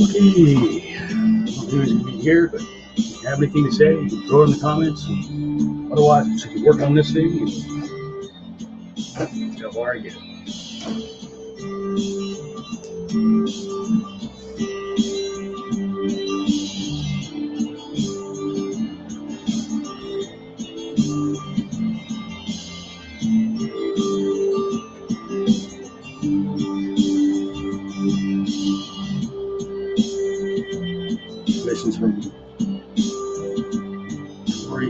Okay, I don't know who's going to be here, but if you have anything to say, you can throw it in the comments. Otherwise, I'm just going to work on this thing until where I get it. Commissions from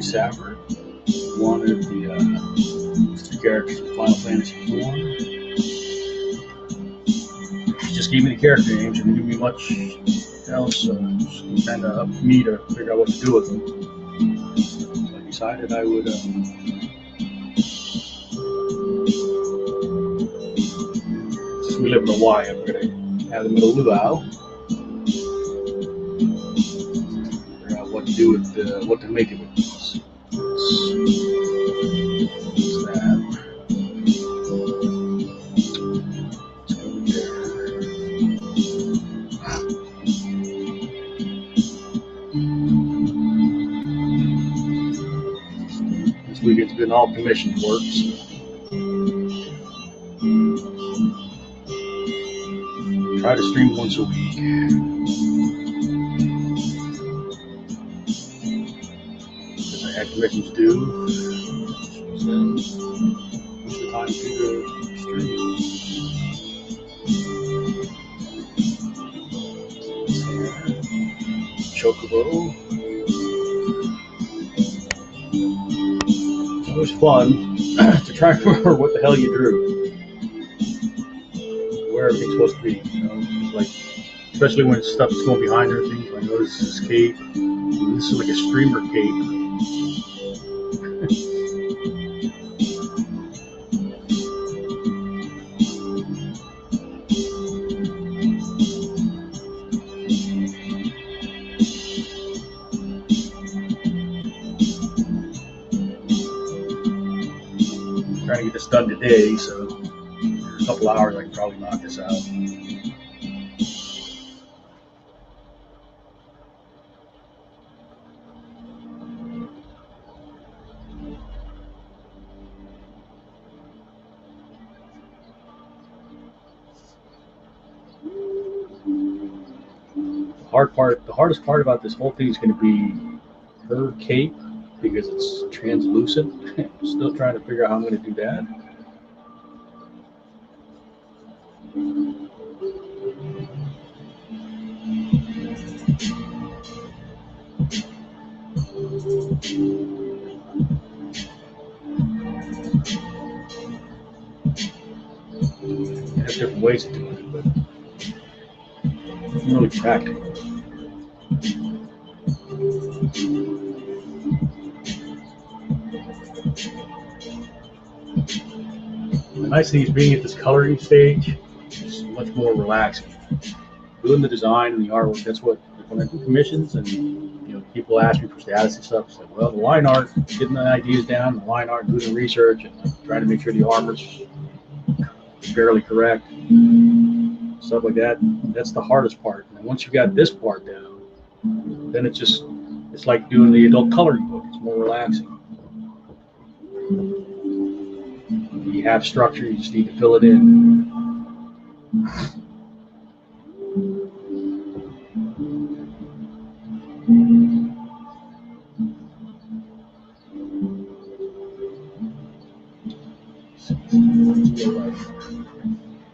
Sapper wanted the 3 characters from Final Fantasy 4. She just gave me the character names and didn't give me much else, so it's kind of up to me to figure out what to do with them. So I decided I would since we live in Hawaii, I'm going to have them in a luau. Figure out what to do with what to make of it. This week it's been all commission work. Try to stream once a week. Because I had commissions due. So most of the time to stream. Chocobo. It's always fun to try to remember what the hell you drew, where everything's supposed to be. You know, like especially when stuff's going behind everything. I notice this cape. This is like a streamer cape. Trying to get this done today, so in a couple hours I can probably knock this out. The hardest part about this whole thing is going to be her cape because it's translucent. I'm still trying to figure out how I'm going to do that. I have different ways of doing it, but it's really practical. The nice thing is being at this coloring stage is much more relaxing. Doing the design and the artwork, that's what, when I do commissions and people ask me for status and stuff, it's like, well, the line art, getting the ideas down, the line art, doing the research, and trying to make sure the armor's fairly correct, stuff like that. That's the hardest part. And once you got this part down, then it's like doing the adult coloring book. It's more relaxing. You have structure, you just need to fill it in.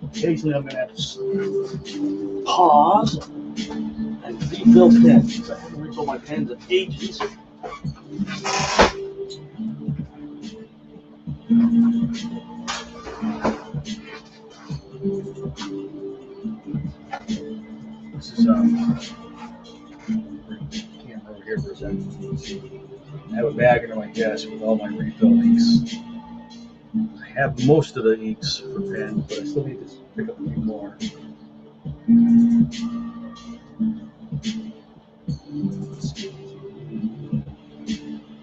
Occasionally I'm going to have to pause and refill pens because I haven't refilled my pens in ages. This is camera over here for a second. I have a bag under my desk with all my refill inks. I have most of the inks for pens, but I still need to pick up a few more.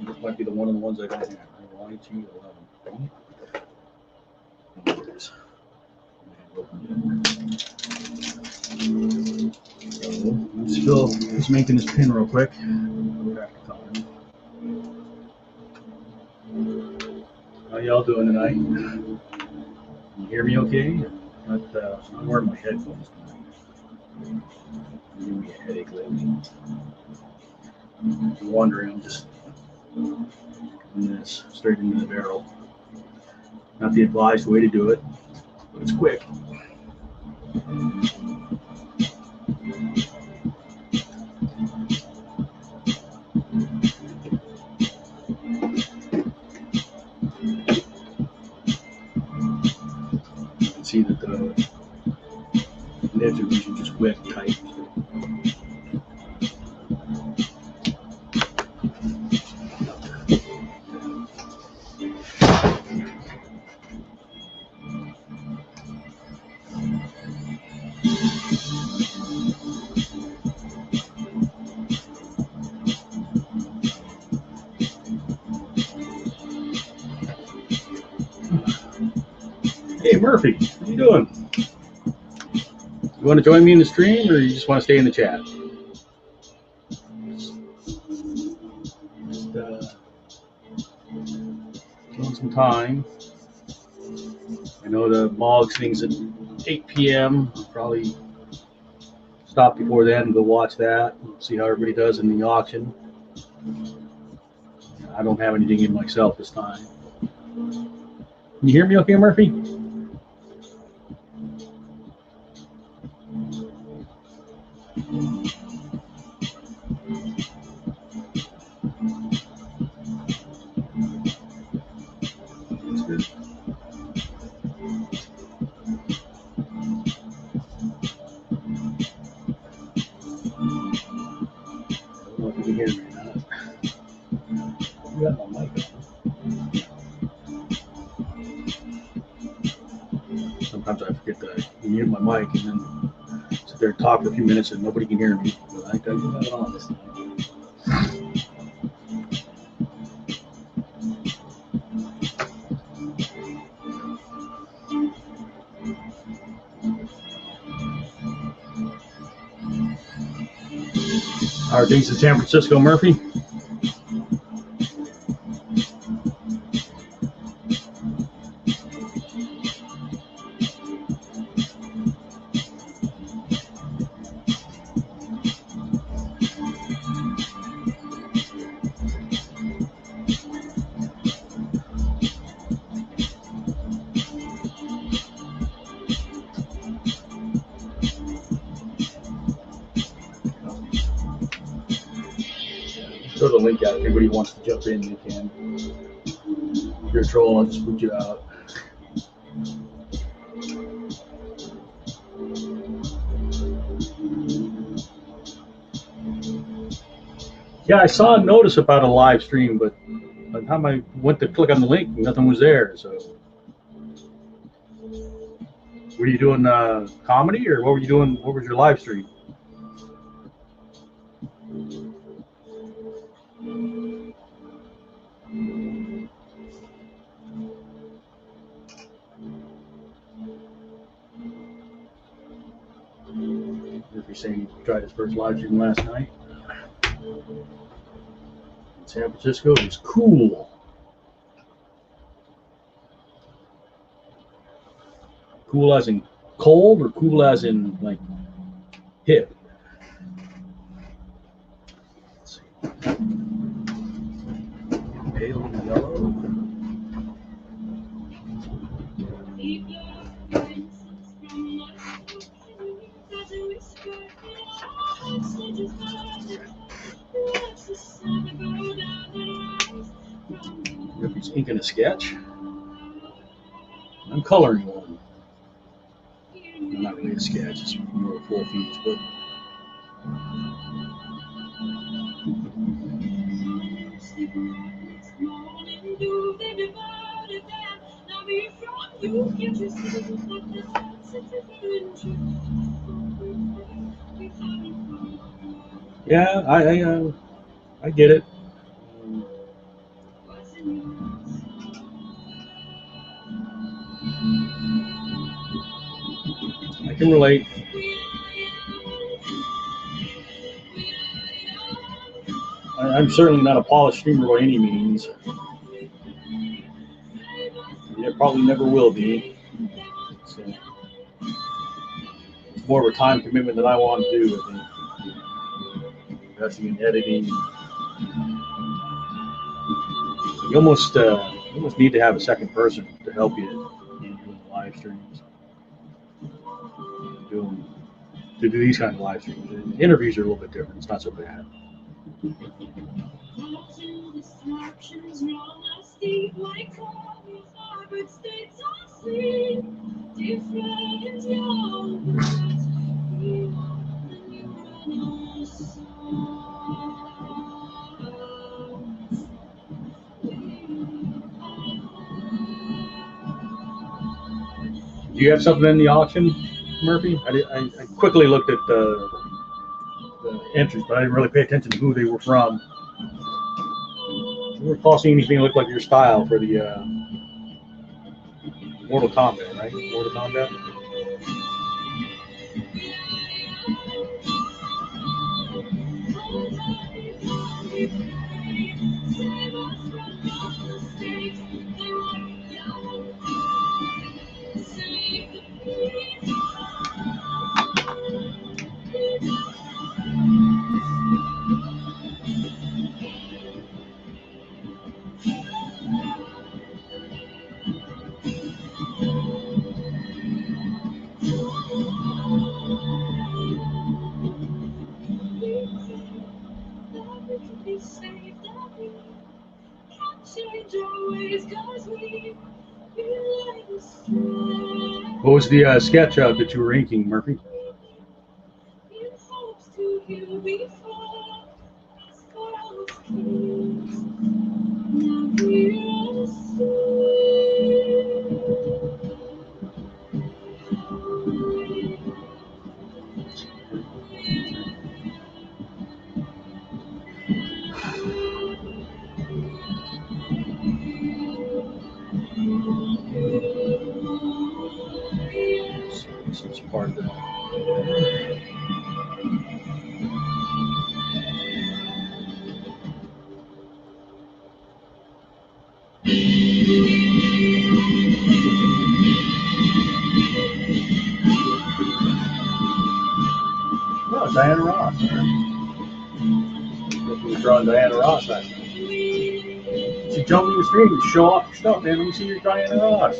This might be one of the ones I don't have. I want to 11. There it is. So I'm just making this pin real quick. How y'all doing tonight? Can you hear me okay? I'm wearing my headphones tonight. Give me a headache lately. If you're wondering, I'm just putting this straight into the barrel. Not the advised way to do it, but it's quick. See that the nibs are usually just wet and tight. Hey Murphy, how you doing? You want to join me in the stream, or you just want to stay in the chat? Just killing some time. I know the Moggs thing's at 8 p.m. I'll probably stop before then and go watch that. See how everybody does in the auction. I don't have anything in myself this time. Can you hear me okay, Murphy? Sometimes I forget to mute my mic and then sit there and talk for a few minutes and nobody can hear me. But I got it on this time. How are things in San Francisco, Murphy? throw the link out. If anybody wants to jump in, you can. If you're a troll, I'll just boot you out. Yeah, I saw a notice about a live stream, but by the time I went to click on the link, nothing was there. So, were you doing comedy, or what were you doing? What was your live stream? If you're saying he tried his first live stream last night in San Francisco, it was cool. Cool as in cold, or cool as in like hip? Let's see. Pale and yellow. If he's inking a sketch, I'm coloring one. Not really a sketch, it's more full feet, but yeah, I get it. I can relate. I'm certainly not a polished streamer by any means. It probably never will be. So it's more of a time commitment that I want to do, I think. Investing in editing. You almost need to have a second person to help you in doing the live streams. To do these kind of live streams. Interviews are a little bit different. It's not so bad. Do you have something in the auction, Murphy? I quickly looked at the entries, but I didn't really pay attention to who they were from. I don't recall seeing anything that looked like your style for the Mortal Kombat, right? Mortal Kombat? What was the sketch that you were inking, Murphy? This is part of the. Oh, Diana Ross. We were drawing Diana Ross last night. She jumped in the stream and show off your stuff, man. Let me see your Diana Ross.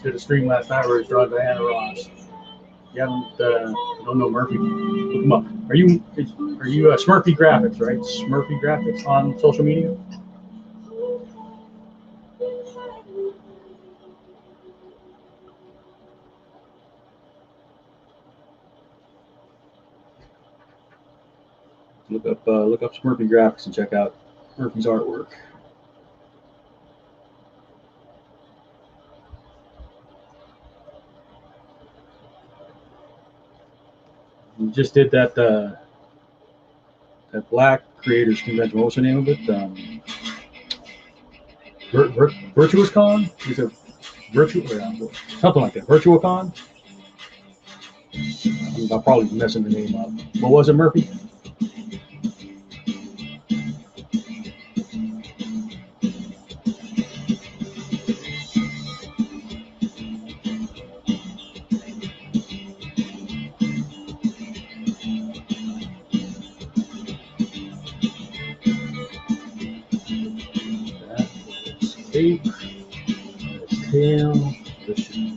did a stream last night where he's drawing Diana Ross. You haven't, don't know Murphy? Look him up. Are you Smurfy Graphics, right? Smurfy Graphics on social media? Look up Smurfy Graphics and check out Murphy's artwork. We just did that that Black Creators Convention. What was the name of it? Virtuous Con? Is it something like that? Virtual Con? I'm probably messing the name up. What was it, Murphy? Tail, the shoe.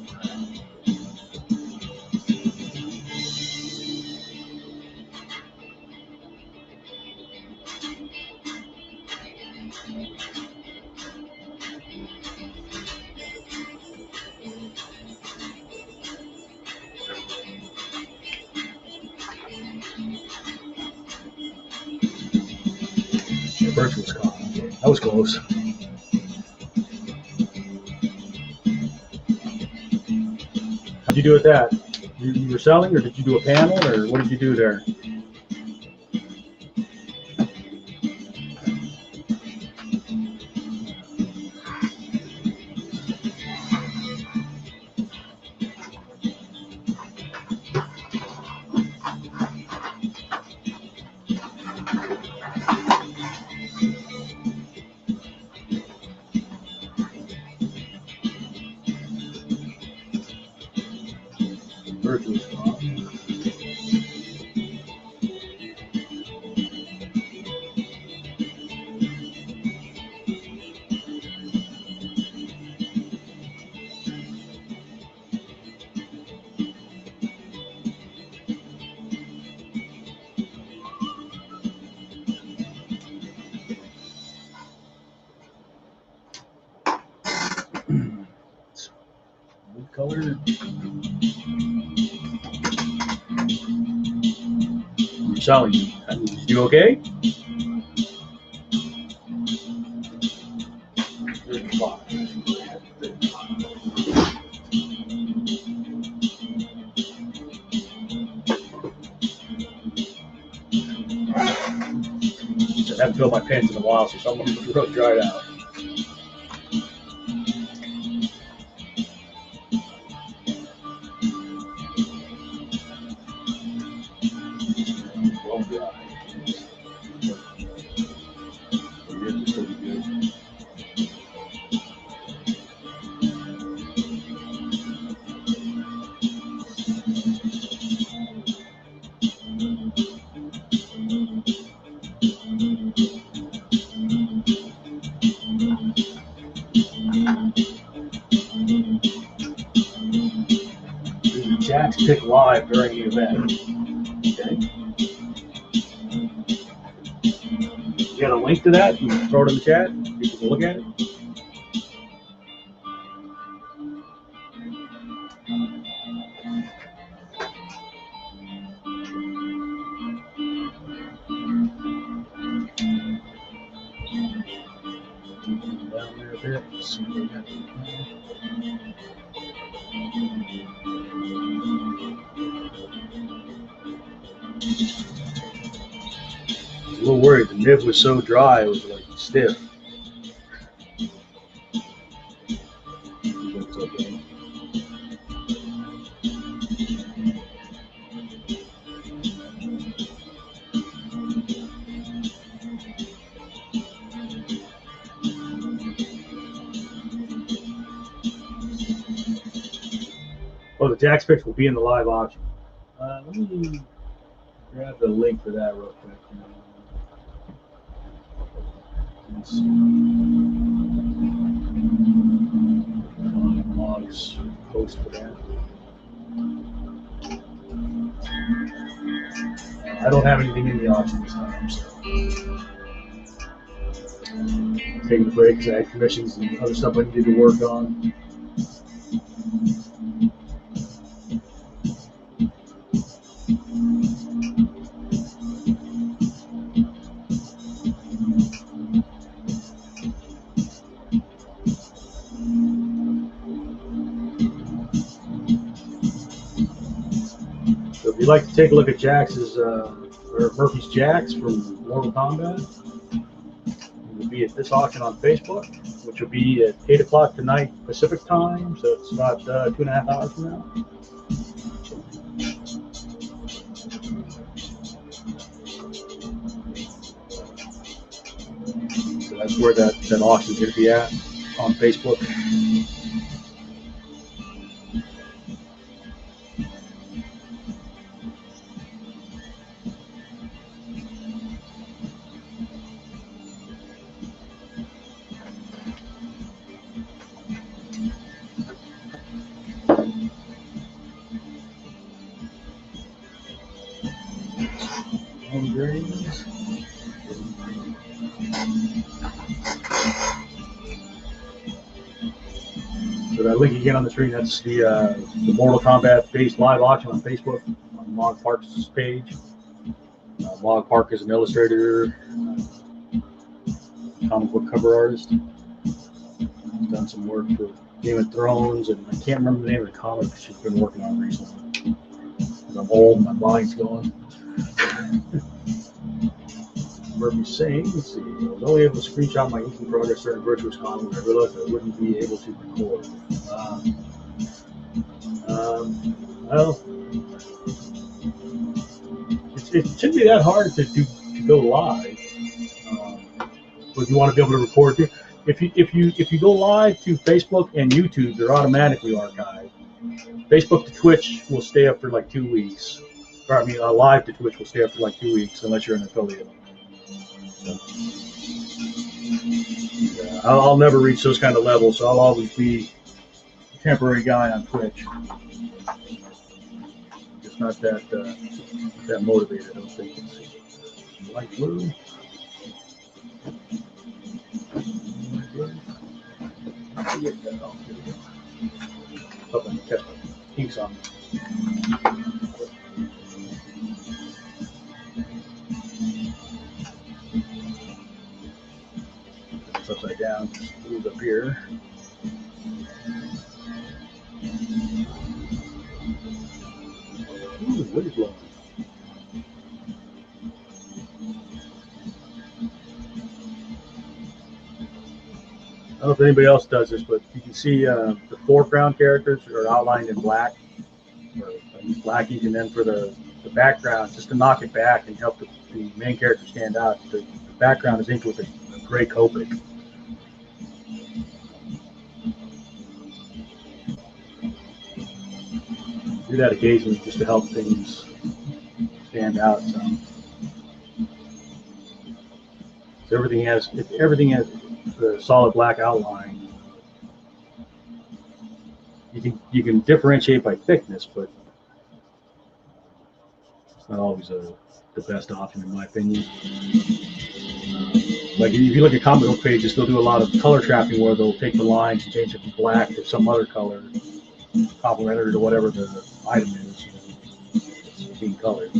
Virtuous Con. That was close. How'd you do with that? You were selling, or did you do a panel, or what did you do there? Virtuous Con. What color? You're selling. You okay? I haven't filled my pens in a while, so some of them are dried out. Well dry. It's pretty good. Jack's pick live during the event. Okay. You got a link to that? You can throw it in the chat. People can look at it. Down there a bit. Let's see what we got. I was a little worried. The nib was so dry, it was like stiff. Looks okay. Oh, the Jack's picks will be in the live auction. Let me grab the link for that real quick. Let's see. August post for that. I don't have anything in the auction this time, so taking a break because I had commissions and other stuff I needed to work on. So if you'd like to take a look at Jax's or Murphy's Jax from Mortal Kombat, it will be at this auction on Facebook, which will be at 8 o'clock tonight Pacific time, so it's about 2.5 hours from now. So that's where that auction is going to be at, on Facebook. So that link again on the screen, that's the Mortal Kombat based live auction on Facebook on Mog Park's page. Mog Park is an illustrator, comic book cover artist. He's done some work for Game of Thrones, and I can't remember the name of the comic she's been working on recently. I'm old, my mind's going. Murphy's saying, let's see, I was only able to screenshot my inking progress during Virtuous Con when I realized I wouldn't be able to record. Well, it shouldn't be that hard to go live. But if you want to be able to record, if you go live to Facebook and YouTube, they're automatically archived. Facebook to Twitch will stay up for like 2 weeks. Or I mean, live to Twitch will stay up for like 2 weeks unless you're an affiliate. Yeah, I'll never reach those kind of levels, so I'll always be a temporary guy on Twitch. Just not that motivated, I don't think. Light blue. Hope I can catch my inks on. It's upside down, just move up here. Ooh, wind is blowing. I don't know if anybody else does this, but you can see the foreground characters are outlined in black, or black ink, and then for the background, just to knock it back and help the main character stand out, the background is inked with a gray Copic. Do that occasionally just to help things stand out some. So everything has the solid black outline. You can differentiate by thickness, but it's not always the best option in my opinion. Like if you look at comic book pages, they'll do a lot of color trapping where they'll take the lines and change it from black to some other color, complementary to whatever the item is, it's being colored.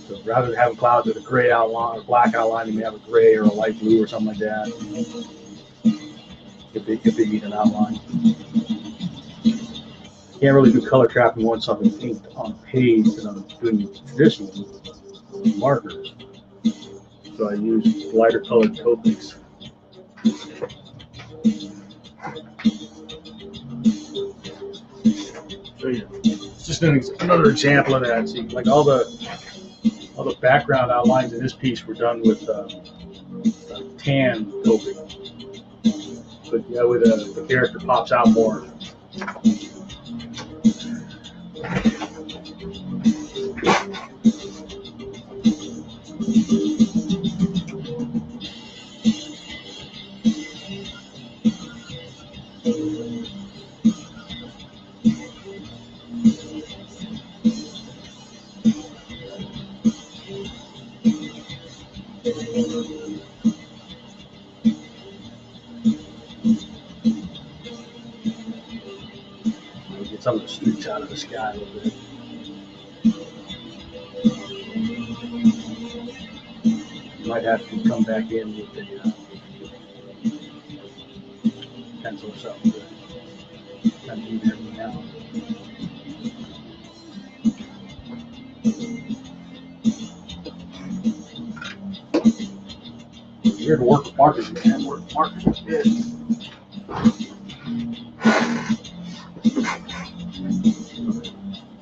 So rather than having clouds with a gray outline or black outline, you may have a gray or a light blue or something like that. If they need an outline. Can't really do color trapping once something's inked on a page because I'm doing traditional markers. So I use lighter colored Copics. Show you. It's just another example of that. See, like all the background outlines in this piece were done with tan Copic. But yeah, with the character pops out more. some of the streaks out of the sky a little bit. Might have to come back in with the pencil or something to kind of even everything out. We're to work with markers, man. Work with markers a bit.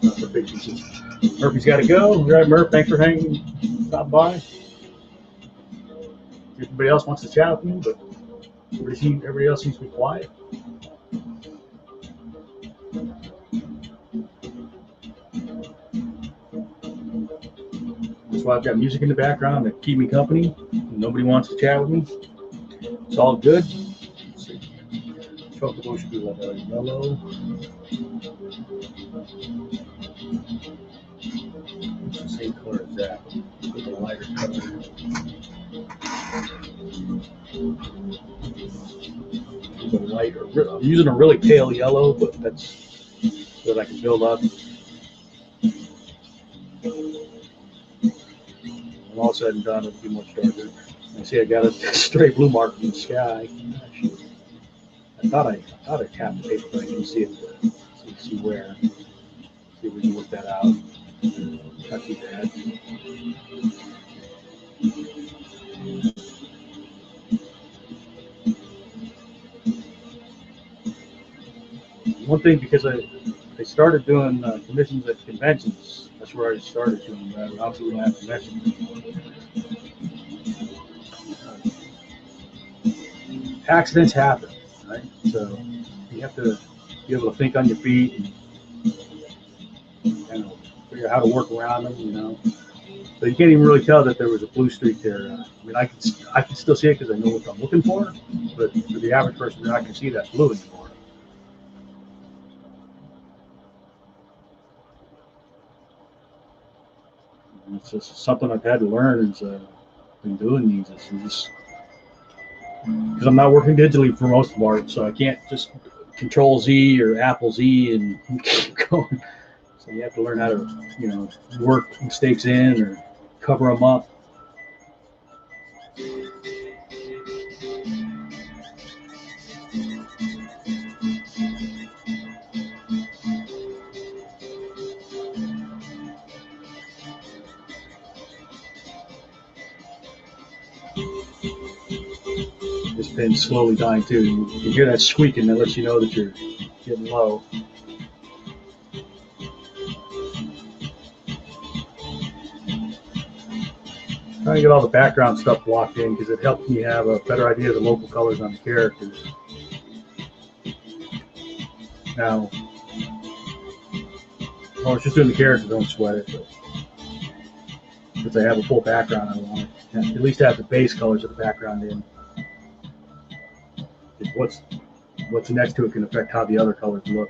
Not for big pieces. Murphy's got to go. All right, Murph, thanks for stopping by. Everybody else wants to chat with me, but everybody else seems to be quiet. That's why I've got music in the background to keep me company. Nobody wants to chat with me. It's all good. Let's see. Chocolate should be like a yellow. It's the same color as that, with a lighter color. I'm using a really pale yellow, but that's so that I can build up. When all said and done, it'll be much darker. I see I got a stray blue mark in the sky. Actually, I thought I tapped the paper, but I didn't see it. So you see where. See if we can work that out. Not too bad. One thing, because I started doing commissions at conventions. That's where I started doing that. Obviously, we don't have conventions anymore. Accidents happen, right? So you have to be able to think on your feet and kind of figure out how to work around them, you know. So you can't even really tell that there was a blue streak there. I mean, I can still see it because I know what I'm looking for, but for the average person, they're not going to see that blue anymore. It's just something I've had to learn as been doing these. It's just because I'm not working digitally for most of art, so I can't just Control Z or Apple Z and keep going. So you have to learn how to, you know, work mistakes in or cover them up. This pen's slowly dying too. You hear that squeaking, that lets you know that you're getting low. Trying to get all the background stuff blocked in because it helps me have a better idea of the local colors on the characters. Now, I was just doing the characters, don't sweat it, but since I have a full background, I want to at least have the base colors of the background in. What's next to it can affect how the other colors look.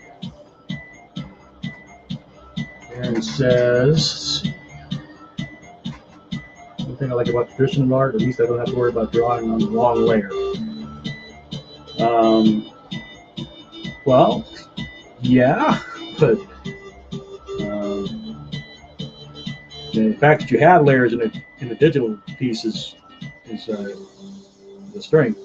Aaron says, one thing I like about traditional art, at least I don't have to worry about drawing on the long layer. Well, yeah, but the fact that you have layers in a digital piece is the strength.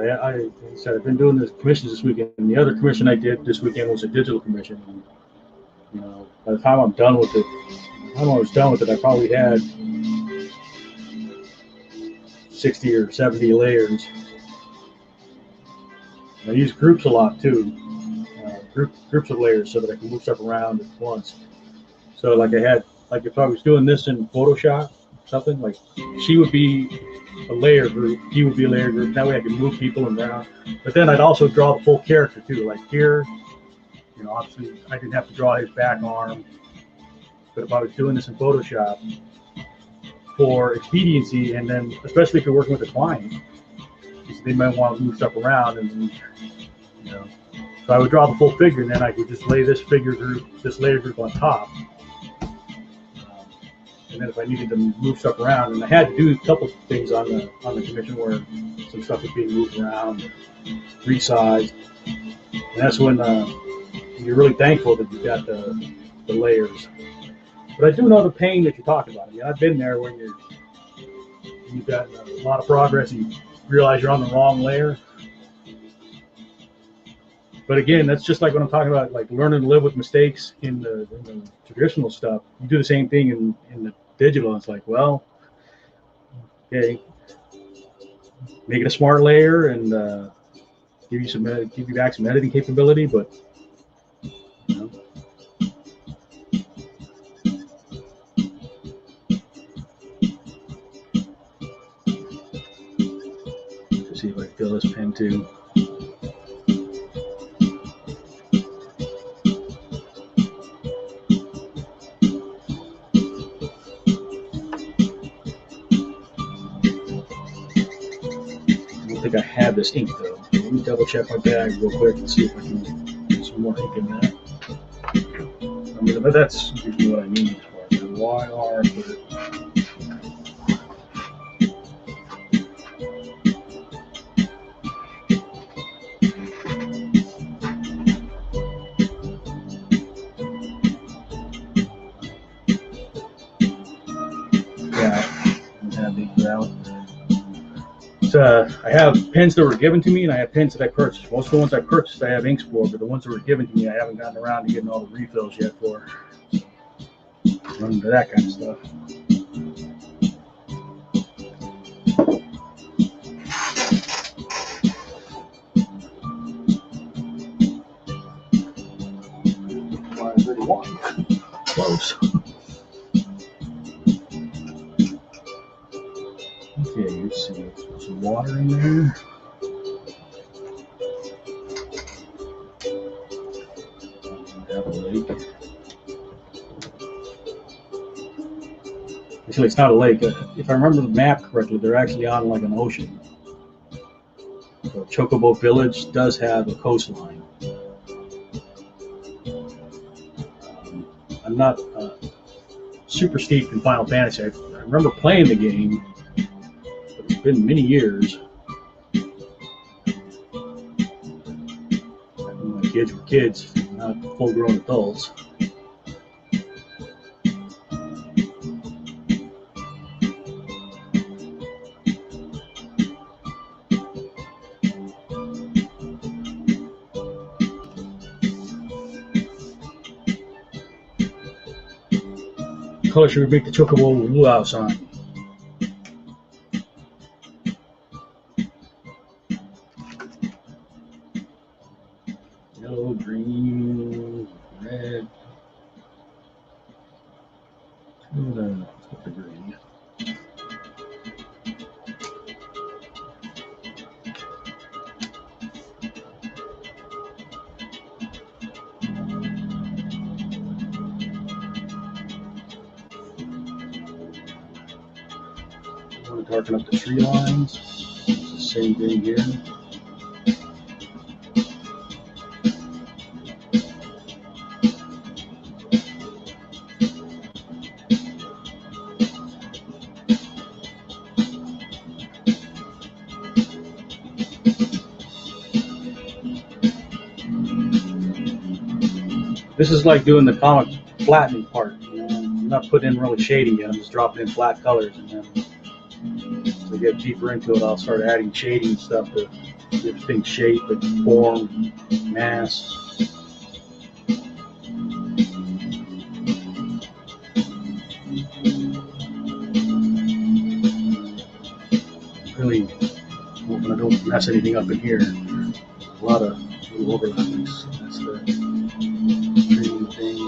I said I've been doing this commissions this weekend, and the other commission I did this weekend was a digital commission. And, you know, by the time I'm done with it, I probably had 60 or 70 layers. And I use groups a lot too, groups of layers, so that I can move stuff around at once. So like if I was doing this in Photoshop, something like she would be a layer group, he would be a layer group. That way I can move people around. But then I'd also draw the full character too. Like here, you know, obviously I didn't have to draw his back arm. But if I was doing this in Photoshop for expediency, and then especially if you're working with a client, they might want to move stuff around, and you know, so I would draw the full figure, and then I could just lay this figure group, this layer group on top. and then if I needed to move stuff around, and I had to do a couple things on the commission where some stuff was being moved around, resized, and that's when you're really thankful that you've got the layers. But I do know the pain that you're talking about. I mean, I've been there when you've got a lot of progress and you realize you're on the wrong layer. But again, that's just like when I'm talking about like learning to live with mistakes in the traditional stuff. You do the same thing in the digital. It's like, well, okay, make it a smart layer and give you back some editing capability, but you know. Let's see if I can fill this pen too. I think I have this ink though. Let me double check my bag real quick and see if I can get some more ink in that. I mean, but that's usually what I need for it. YR for it. I have pens that were given to me, and I have pens that I purchased. Most of the ones I purchased, I have inks for, but the ones that were given to me, I haven't gotten around to getting all the refills yet for. Run into that kind of stuff. Close. Okay, let's see. Put some water in there. Have a lake. Actually, it's not a lake. If I remember the map correctly, they're actually on like an ocean. So Chocobo Village does have a coastline. I'm not super steeped in Final Fantasy. I remember playing the game. It's been many years. When my kids were kids, not full-grown adults. What color should we make the Chocobo Luau's on? Yellow, green, red. Let's put the green. I want to darken up the tree lines. It's the same thing here. This is like doing the comic flattening part. You know, I'm not putting in really shading yet. I'm just dropping in flat colors, and then as I get deeper into it, I'll start adding shading stuff to give things shape and form, mass. Really hoping I don't mess anything up in here. A lot of little overlaps. That's the dream thing.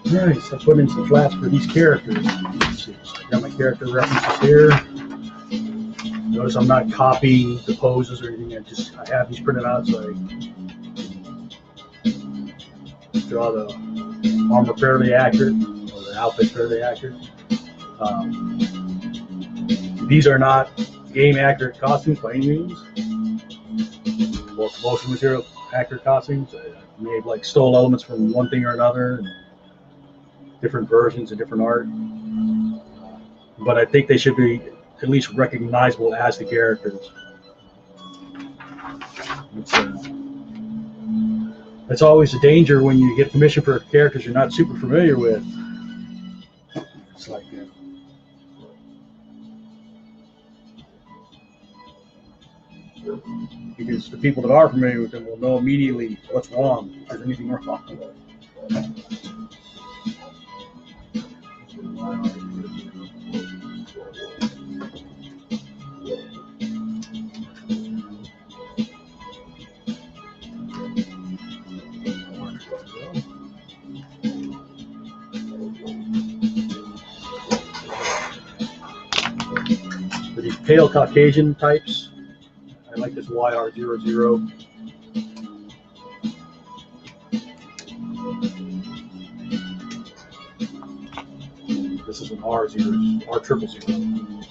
Alright, so I put in some flats for these characters. Let's see. So I got my character references here. Notice I'm not copying the poses or anything. I have these printed out, so I draw the armor fairly accurate, or the outfit fairly accurate. These are not game accurate costumes by any means. more promotional material, accurate costumes. I may have like stole elements from one thing or another, and different versions and different art. But I think they should be at least recognizable as the characters. It's always a danger when you get permission for characters you're not super familiar with. It's like because the people that are familiar with them will know immediately what's wrong, if there's anything wrong. For these pale Caucasian types, I like this YR00. This is an R0, R000.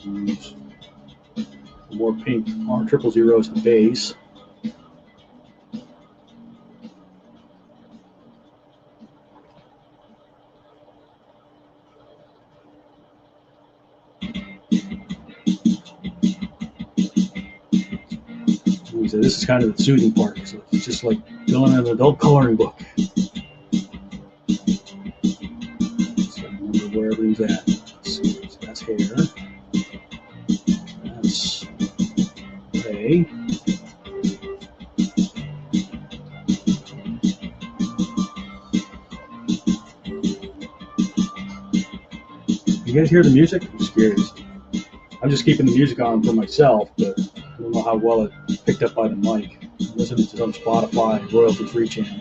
Use more pink R000 as the base. This is kind of the soothing part. So it's just like filling in an adult coloring book. So remember where everything's at. So that's hair. That's gray. You guys hear the music? I'm just curious. I'm just keeping the music on for myself, but I don't know how well it picked up by the mic. I'm listening to some Spotify royalty-free channel.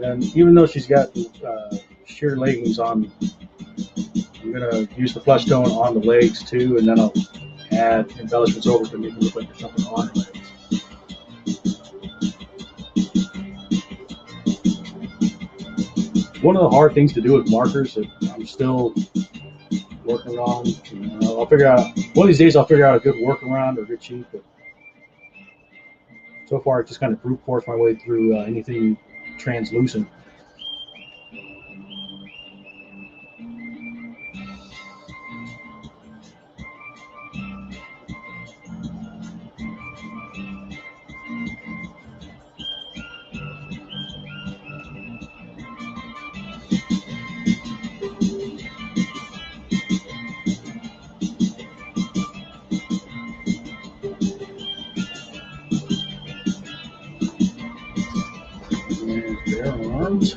And even though she's got sheer leggings on, I'm going to use the flesh tone on the legs too, and then I'll add embellishments over to make it look like there's something on her legs. One of the hard things to do with markers that I'm still working on. I'll figure out, one of these days I'll figure out a good workaround or a good cheat, but so far I just kind of brute force my way through anything translucent. Arms.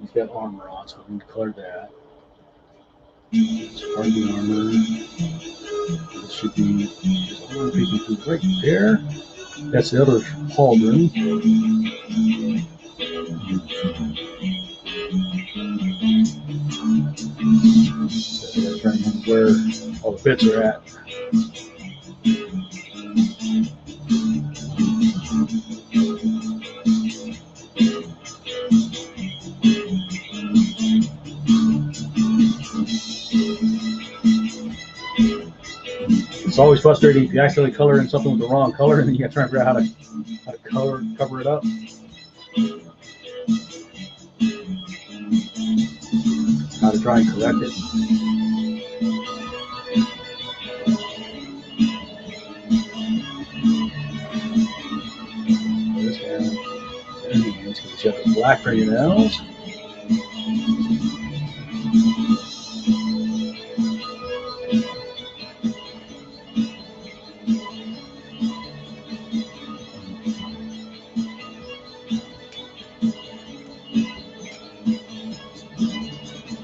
He's got armor on, so we can color that. It's part of the armor. This should be right there. That's the other pauldron. So I gotta try and remember where all the bits are at. It's always frustrating if you actually color in something with the wrong color, and then you got to try and figure out how to cover it up. How to try and correct it. because it's got the black fingernails.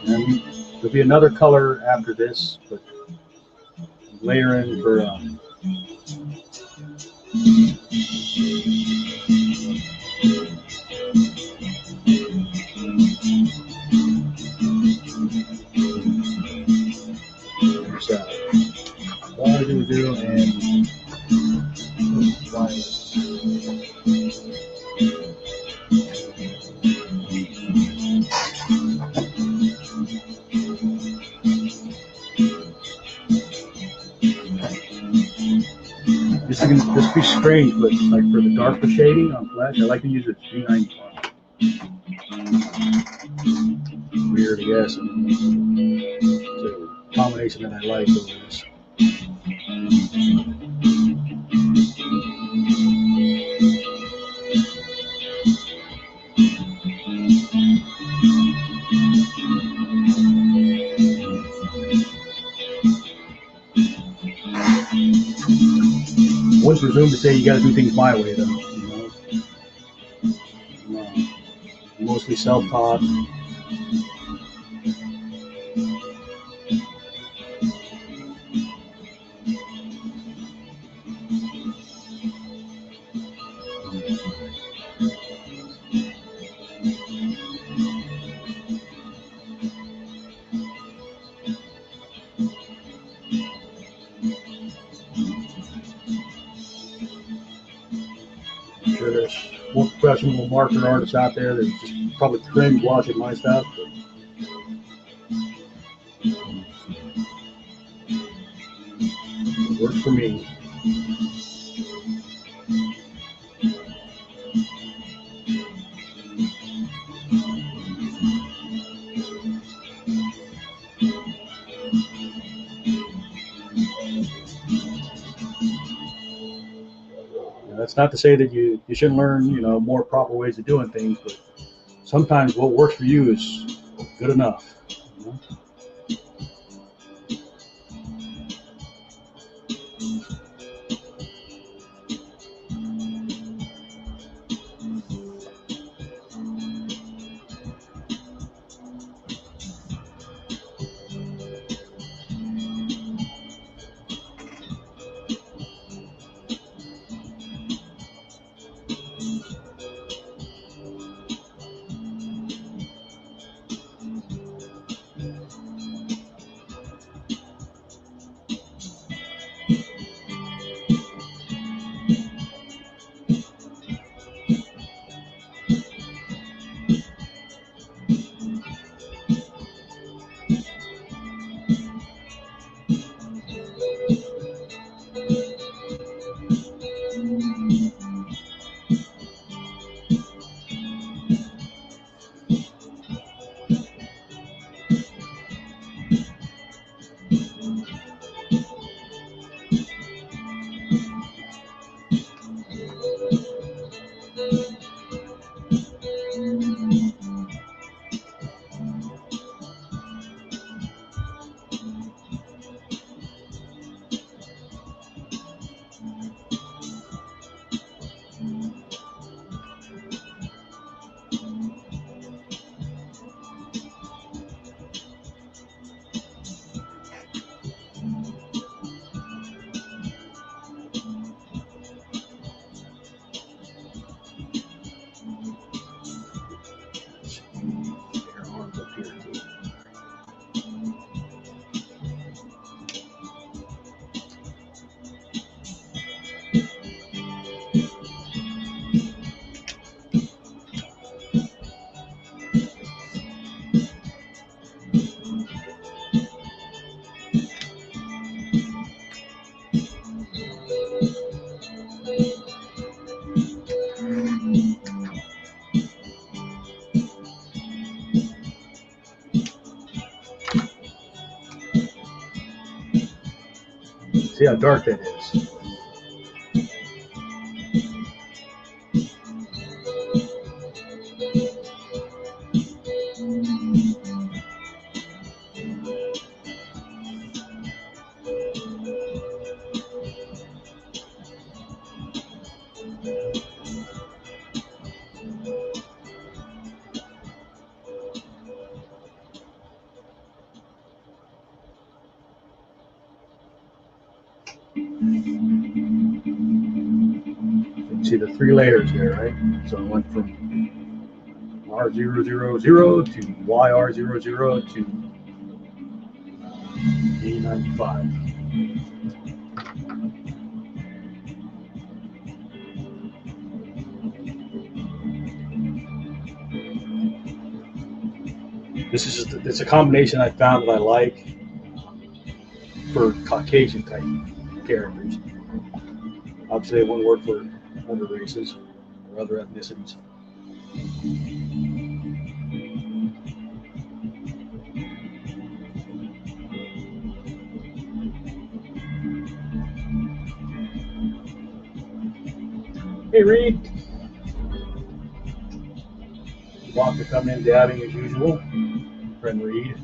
And there'll be another color after this, but layer in for there's why do we do and violet. This is gonna be strange, but like for the darker shading on flesh, I like to use a 395. Weird, I guess. It's a combination that I like over this. Wouldn't presume to say you got to do things my way, though. You know, mostly self-taught. I'm sure there's more professional marker artists out there that just probably cringe watching my stuff. But it works for me. That's not to say that you shouldn't learn, more proper ways of doing things, but sometimes what works for you is good enough. See how dark that is. See the 3 layers there, right? So I went from R000 to YR00 to E95. This is it's a combination I found that I like for Caucasian type characters. Obviously, it wouldn't work for other races or other ethnicities. Hey, Reed. Walker coming in dabbing as usual. Friend Reed.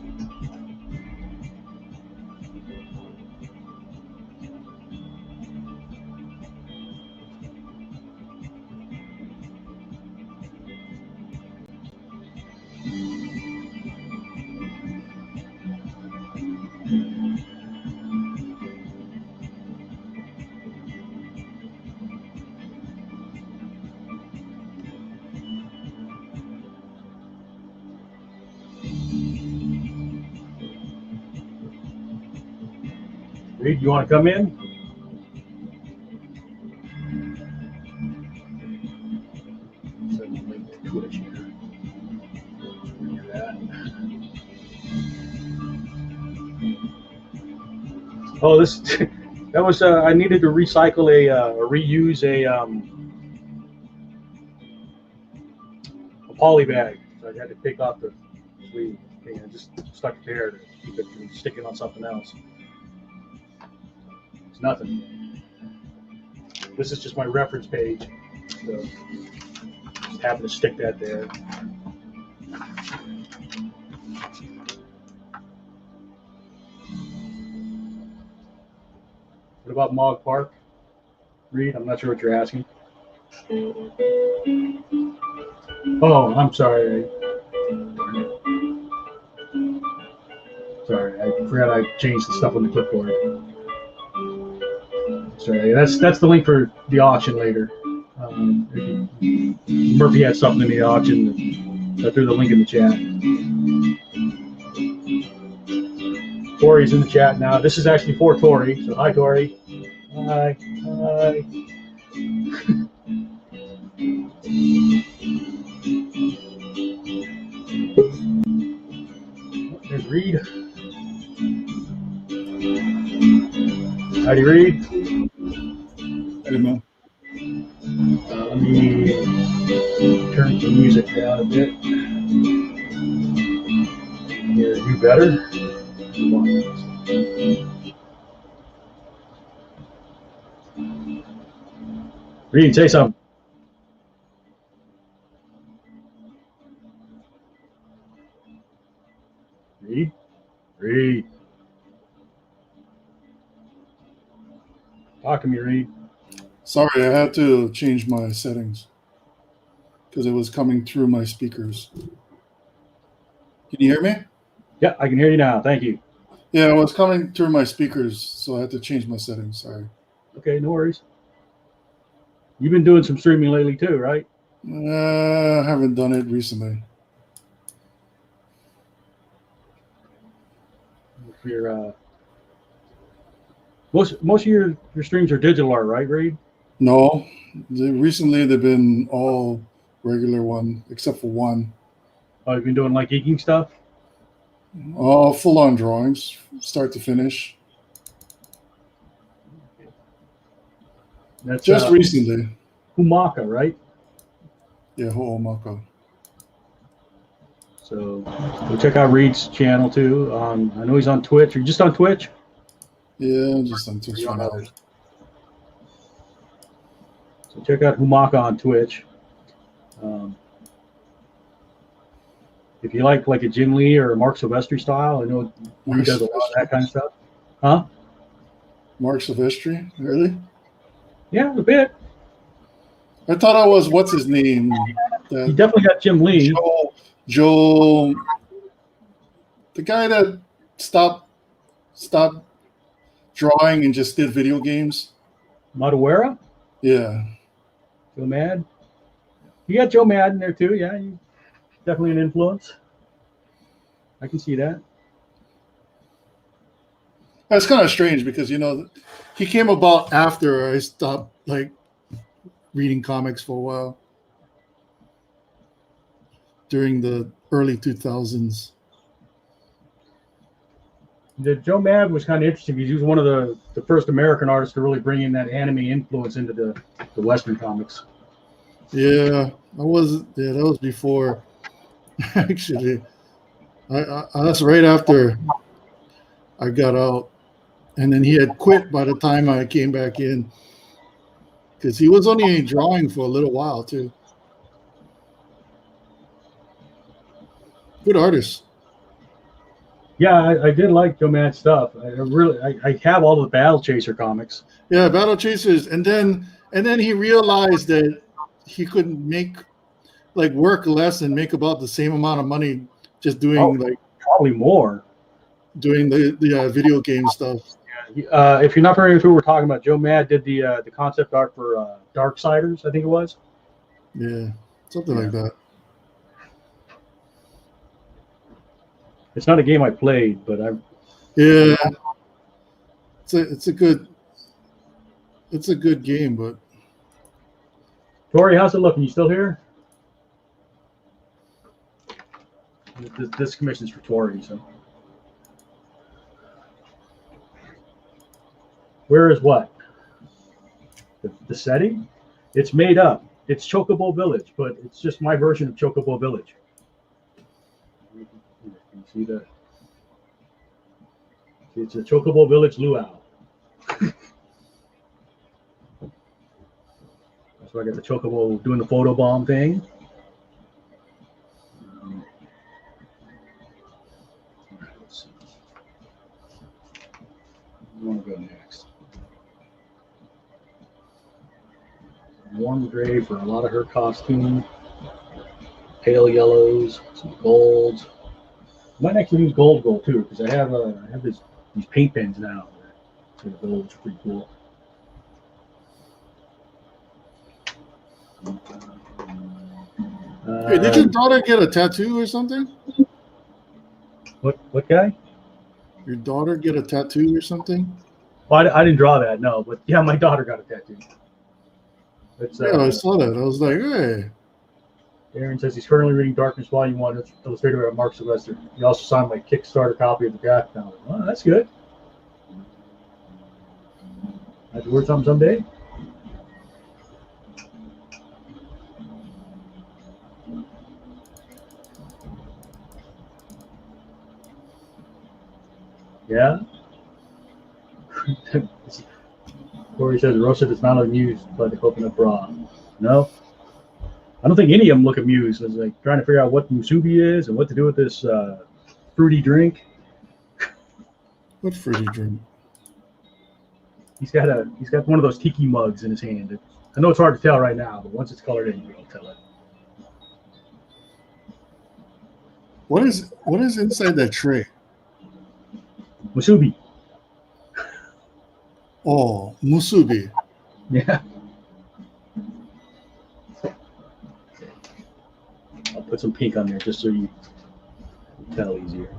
Reed, you want to come in? Send a link to Twitch here. Look at that. Oh, this that was I needed to recycle or reuse a poly bag, so I had to take off the sleeve. Okay, I just stuck it there to keep it from sticking on something else. It's nothing. This is just my reference page, so just happen to stick that there. What about Mog Park? Reed, I'm not sure what you're asking. Oh, I'm sorry. Sorry, I forgot I changed the stuff on the clipboard. Sorry, that's the link for the auction later. Murphy had something in the auction. I threw the link in the chat. Tori's in the chat now. This is actually for Tori. So hi, Tori. Hi. Hi. There's Reed. Howdy, Reed. Hey, man. Let me turn the music down a bit. Here, you better. Reed, say something. Reed? Reed. Talk to me, Reed. Sorry, I had to change my settings because it was coming through my speakers. Can you hear me? Yeah, I can hear you now. Thank you. Yeah, it was coming through my speakers, so I had to change my settings. Sorry. Okay, no worries. You've been doing some streaming lately too, right? I haven't done it recently. If you're, most of your streams are digital art, right, Reed? No, recently they've been all regular one, except for one. Oh, you've been doing like inking stuff? All full-on drawings, start to finish. That's just recently. Humaka, right? Yeah, Ho'omaka. So go check out Reed's channel too. I know he's on Twitch. Are you just on Twitch? Yeah, just on Twitch for now. So check out Humaka on Twitch. If you like a Jim Lee or a Mark Silvestri style, I know he does a lot of that kind of stuff. Huh? Mark Silvestri? Really? Yeah, a bit. I thought I was, what's his name? He definitely got Jim Lee. Joel, the guy that stopped drawing and just did video games. Madawara? Yeah. Joe Mad. You got Joe Mad in there too, yeah. You definitely an influence. I can see that. That's kind of strange because he came about after I stopped like reading comics for a while during the early 2000s. The Joe Mad was kind of interesting because he was one of the first American artists to really bring in that anime influence into the Western comics. Yeah, that was before. Actually, that's right after I got out, and then he had quit by the time I came back in because he was only drawing for a little while too. Good artist. Yeah, I did like Joe Mad stuff. I have all the Battle Chaser comics. Yeah, Battle Chasers, and then he realized that he could work less and make about the same amount of money just doing Probably more. Doing the video game stuff. If you're not familiar with who we're talking about, Joe Mad did the concept art for Darksiders, I think it was. Yeah, something like that. It's not a game I played, but I. Yeah, it's a good game, but. Tori, how's it looking? You still here? This commission's for Tori, so. Where is what? The setting? It's made up. It's Chocobo Village, but it's just my version of Chocobo Village. You see that? It's a Chocobo Village luau. So I got the Chocobo doing the photo bomb thing. Let's see. I want to go next. Warm gray for a lot of her costume. Pale yellows, some golds. Might actually use gold too, because I have these paint pens now. So the gold's pretty cool. Hey, did your daughter get a tattoo or something? What guy? Your daughter get a tattoo or something? Well, I didn't draw that, no. But yeah, my daughter got a tattoo. I saw that. I was like, hey. Aaron says he's currently reading Darkness Volume 1, illustrated by Mark Sylvester. He also signed my Kickstarter copy of the graphic novel. Well, that's good. I have to work something someday. Yeah. Corey says Rosa does not amused by the coconut bra. No. I don't think any of them look amused. It's like trying to figure out what musubi is and what to do with this fruity drink. What fruity drink? He's got one of those tiki mugs in his hand. I know it's hard to tell right now, but once it's colored in, you'll tell it. What is inside that tray? Musubi. Oh, musubi. Yeah. I'll put some pink on there just so you can tell easier.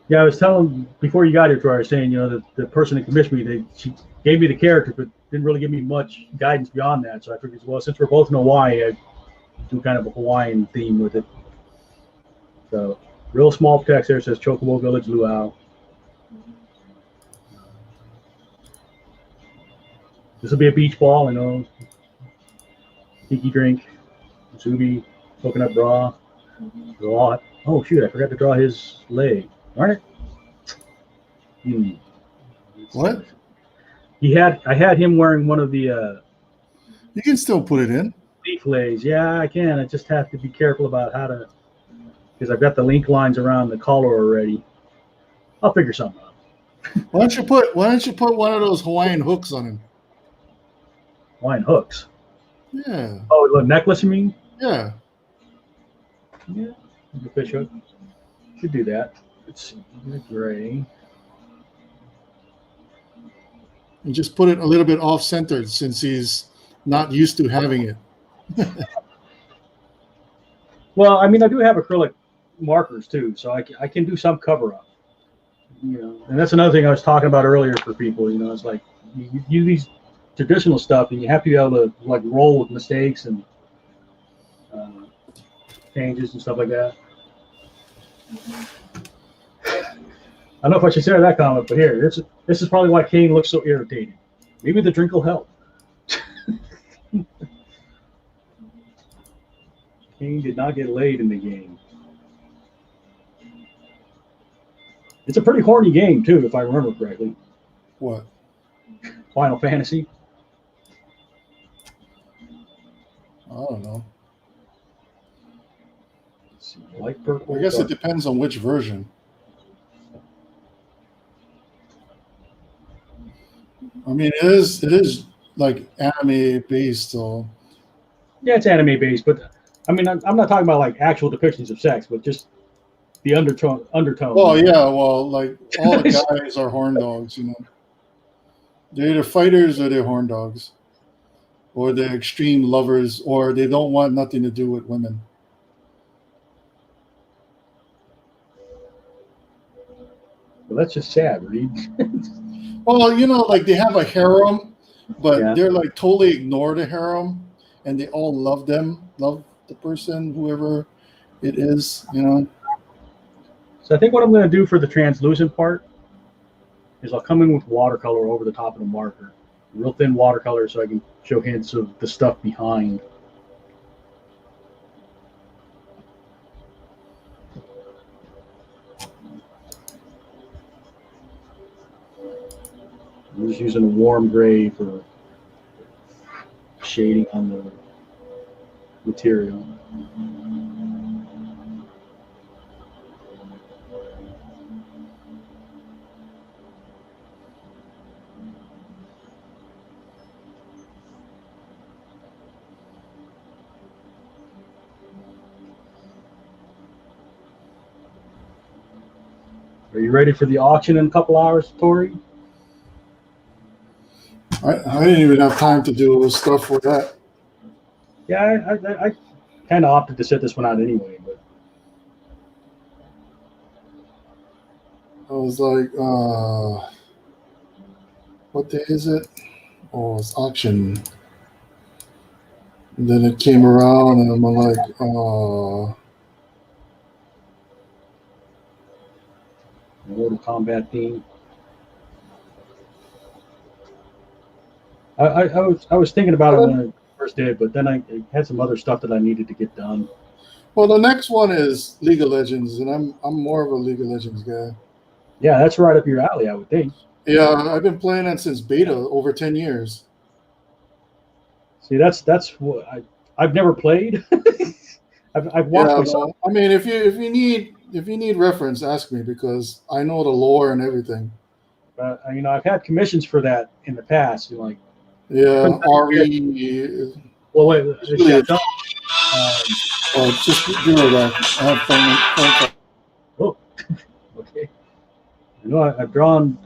Yeah, I was telling before you got here, Troy, I was saying, the person that commissioned me, she gave me the character, but didn't really give me much guidance beyond that. So I figured, well, since we're both in Hawaii, I'd do kind of a Hawaiian theme with it. So, real small text there says Chocobo Village Luau. This will be a beach ball, I know. Tiki drink, musubi, coconut bra. Oh shoot! I forgot to draw his leg. Darn it. What? I had him wearing one of the. You can still put it in. Leaf lays. Yeah, I can. I just have to be careful about how to because I've got the link lines around the collar already. I'll figure something out. Why don't you put one of those Hawaiian hooks on him? Hawaiian hooks. Yeah. Oh, the necklace, you mean? Yeah. Yeah. The fish hook. Should do that. Let's see. Gray. And just put it a little bit off centered since he's not used to having it. Well, I mean, I do have acrylic markers too, so I can do some cover up. You know, and that's another thing I was talking about earlier for people. You know, it's like you use these traditional stuff, and you have to be able to like roll with mistakes and uh, changes and stuff like that. I don't know if I should share that comment, but here, this is probably why Kane looks so irritated. Maybe the drink will help. Kane did not get laid in the game. It's a pretty horny game too, if I remember correctly. What? Final Fantasy. I don't know. Let's see, light purple. I guess dark. it depends on which version. I mean, it is like anime based, so Yeah, it's anime based, but I mean, I'm not talking about like actual depictions of sex, but just the undertone. well, yeah, well, like all the guys are horn dogs, you know. They're either fighters or they're horn dogs, or they're extreme lovers, or they don't want nothing to do with women. Well, that's just sad, Reed. Well, you know, like they have a harem, but Yeah. they're like totally ignore the harem, and they all love them, love the person, whoever it is, you know. So I think what I'm going to do for the translucent part is I'll come in with watercolor over the top of the marker, real thin watercolor, so I can show hints of the stuff behind. I'm just using a warm gray for shading on the material. Are you ready for the auction in a couple hours, Tori? I didn't even have time to do stuff for that. Yeah, I kind of opted to set this one out anyway, but I was like, what day is it? Oh, it's auction. And then it came around, and I'm like, Mortal Kombat theme. I was thinking about it when I first did, but then I had some other stuff that I needed to get done. well, the next one is League of Legends, and I'm more of a League of Legends guy. Yeah, that's right up your alley, I would think. Yeah, I've been playing it since beta, over 10 years. See, that's what I've never played. I've watched Yeah, myself. no, I mean, if you need reference, ask me because I know the lore and everything. You know, I've had commissions for that in the past. Like, Yeah, RE. well, wait, actually, I've done. Just do it. I have phone. Oh, okay. You know, I've drawn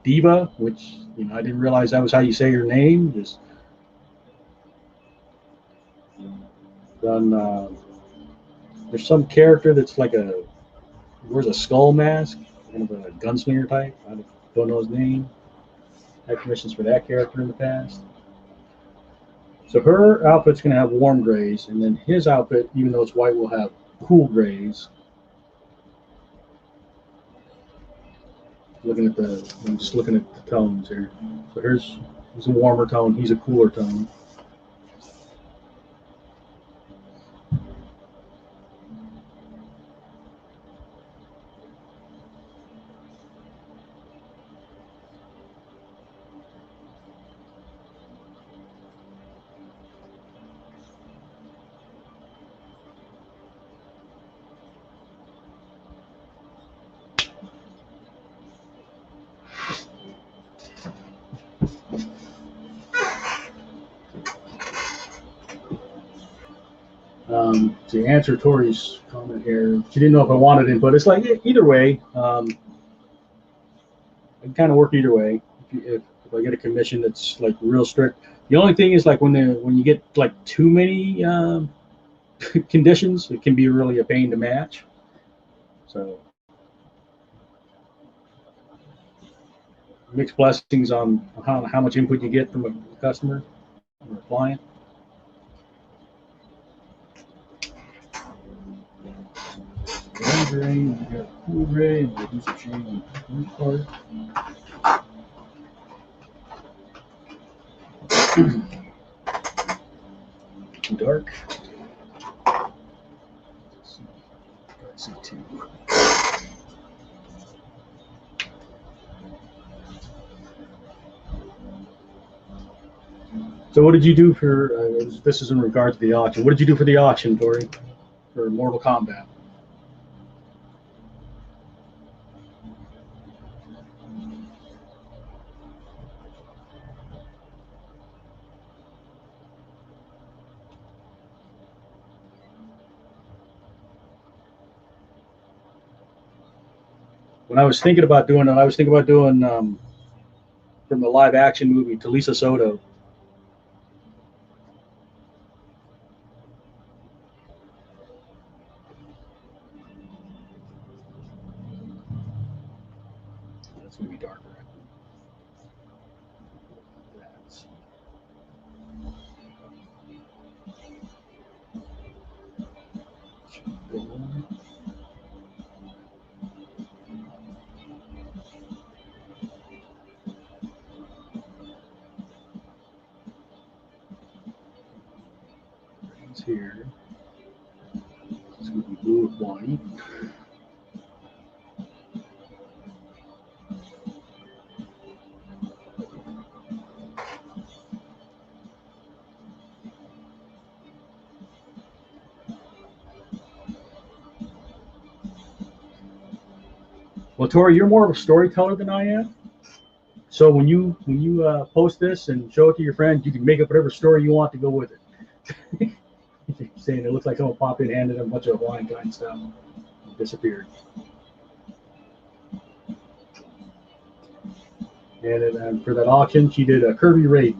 Diva, which you know I didn't realize that was how you say your name. Just done. There's some character that's like wears a skull mask, kind of a gunslinger type. I don't know his name. Had commissions for that character in the past. So her outfit's going to have warm grays, and then his outfit, even though it's white, will have cool grays. I'm just looking at the tones here. So he's a warmer tone. He's a cooler tone. to answer Tori's comment here, she didn't know if I wanted input. It's like either way. I can kind of work either way. If I get a commission that's like real strict, the only thing is like when you get like too many conditions, it can be really a pain to match. So mixed blessings on how much input you get from a customer or a client. Drain, we got cool ray, and reduce the change in the part. Too dark. C2. So what did you do for, this is in regard to the auction. What did you do for the auction, Tori, for Mortal Kombat? When I was thinking about doing it, I was thinking about doing from the live action movie to Lisa Soto. That's going to be darker. Here. It's going to be blue with white. Well, Tori, you're more of a storyteller than I am. So when you post this and show it to your friends, you can make up whatever story you want to go with it. Saying it looks like someone popped in, handed them a bunch of Hawaiian kind stuff, and disappeared. And for that auction, she did a Kirby raid.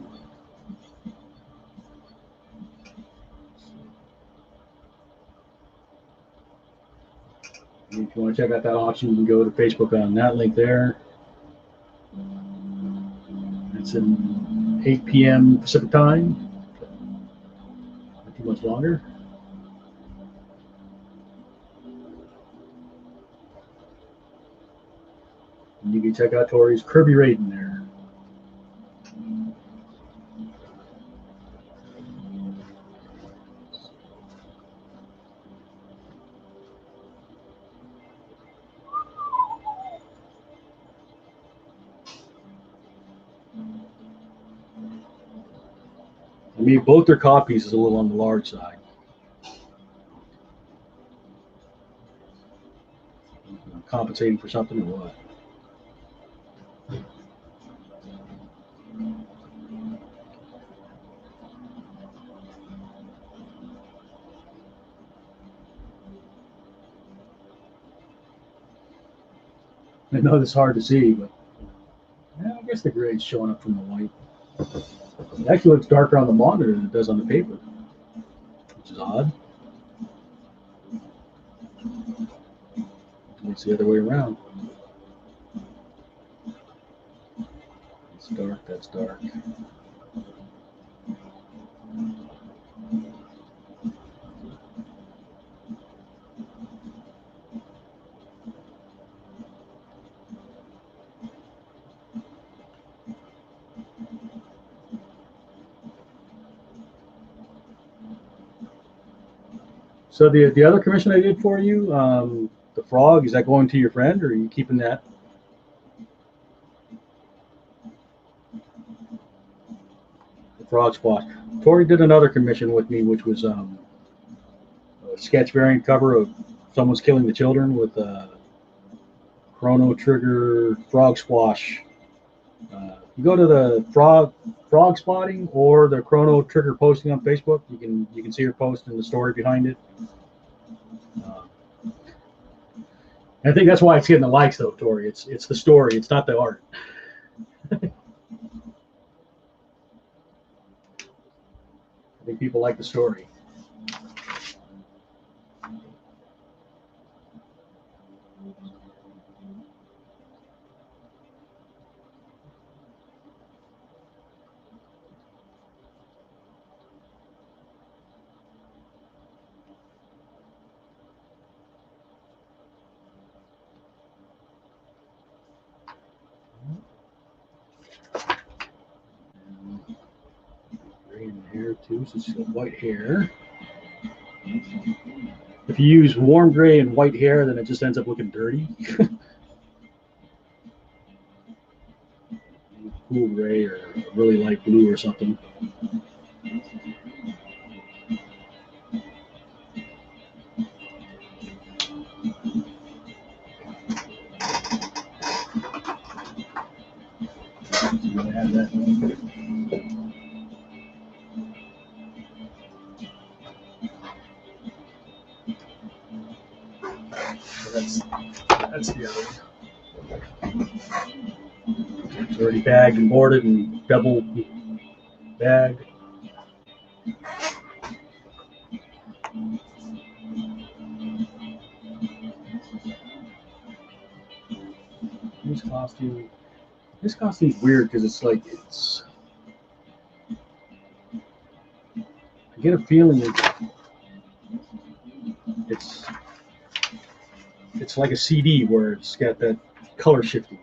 If you want to check out that auction, you can go to Facebook on that link there. It's in 8 p.m. Pacific time. Not too much longer. And you can check out Tori's Kirby raid in there. I mean, both their copies is a little on the large side. Compensating for something or what? I know this is hard to see, but yeah, I guess the gray's showing up from the white. It actually looks darker on the monitor than it does on the paper, which is odd. It's the other way around. It's dark, that's dark. So the other commission I did for you, the frog, is that going to your friend, or are you keeping that? The frog squash. Tori did another commission with me, which was a sketch variant cover of someone's killing the children with a Chrono Trigger frog squash. You go to the frog spotting or the Chrono Trigger posting on Facebook. You can see her post and the story behind it. Uh, I think that's why it's getting the likes, though, Tori. It's the story. It's not the art. I think people like the story. Gray in hair too, so she's got white hair. If you use warm gray and white hair, then it just ends up looking dirty. Cool gray or really light blue or something. Add that. So that's the other one. It's already bagged and boarded and double bagged. This costume's weird because it's like I get a feeling it's like a CD where it's got that color shifting.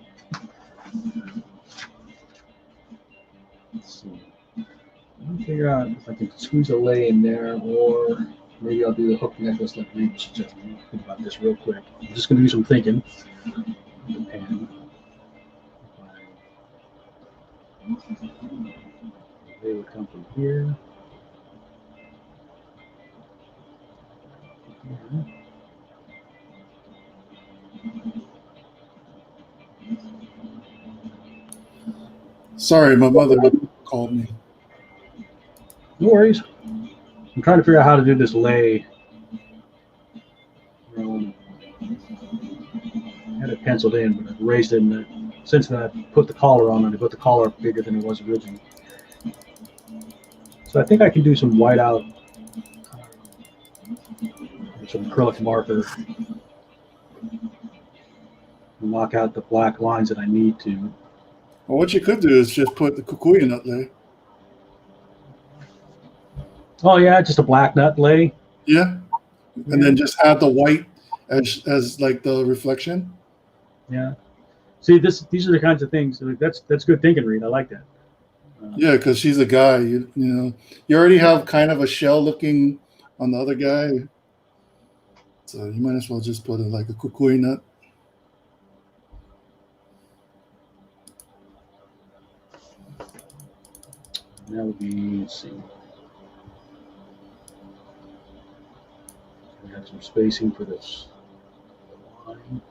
Let's see. Let me figure out if I can squeeze a lay in there, or maybe I'll do the hook necklace like Reed suggested. Think about this real quick. I'm just going to do some thinking. The pen. They would come from here. Sorry, my mother called me. No worries. I'm trying to figure out how to do this lay. I had it penciled in, but I've erased it. And since I put the collar on it, I put the collar bigger than it was originally. So I think I can do some whiteout, some acrylic marker, and knock out the black lines that I need to. Well, what you could do is just put the kukui nut lay. Oh yeah, just a black nut lay. Yeah, and then just have the white as like the reflection. Yeah. See, these are the kinds of things. That's good thinking, Reed. I like that. Yeah, because she's a guy. You know, you already have kind of a shell looking on the other guy, so you might as well just put like a kukui nut. That would be, let's see. We have some spacing for this line.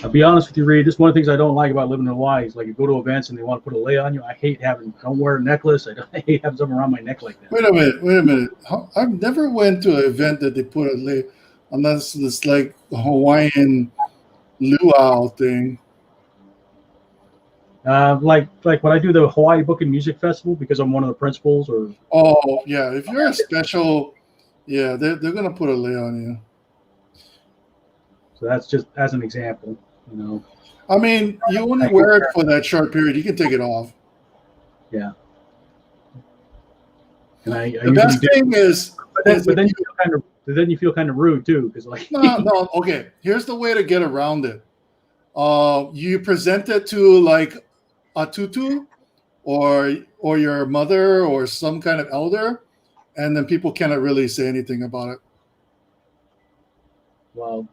I'll be honest with you, Reed. This is one of the things I don't like about living in Hawaii. Is like you go to events and they want to put a lay on you. I don't wear a necklace. I hate having something around my neck like that. Wait a minute. I've never went to an event that they put a lay, unless it's like a Hawaiian luau thing. Like when I do the Hawaii Book and Music Festival, because I'm one of the principals. Or oh yeah, if you're a special, yeah, they're gonna put a lay on you. So that's just as an example, you know. I mean, you only wear it for that short period. You can take it off. Yeah. And the best thing is, but then you feel kind of So then you feel kind of rude too, because like No. Okay, here's the way to get around it. You present it to like a tutu or your mother or some kind of elder, and then people cannot really say anything about it. well,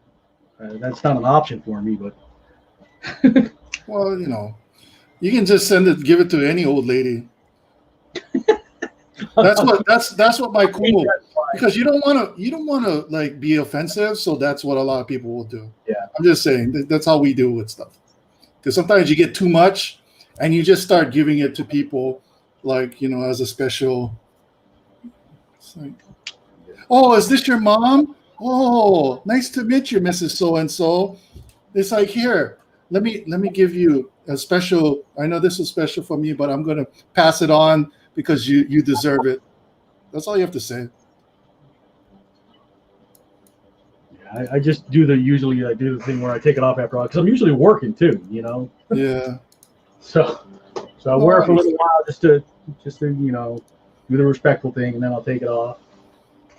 that's not an option for me, but Well, you can just give it to any old lady. That's what my cool, because you don't want to like be offensive, so that's what a lot of people will do. Yeah. I'm just saying that's how we deal with stuff. Because sometimes you get too much, and you just start giving it to people, like as a special. It's like, oh, is this your mom? Oh, nice to meet you, Mrs. So and so. It's like, here, let me give you a special. I know this is special for me, but I'm gonna pass it on because you deserve it. That's all you have to say. yeah, I just do usually I do the thing where I take it off after all because I'm usually working too, Yeah. So I wear it for a little while just to do the respectful thing, and then I'll take it off.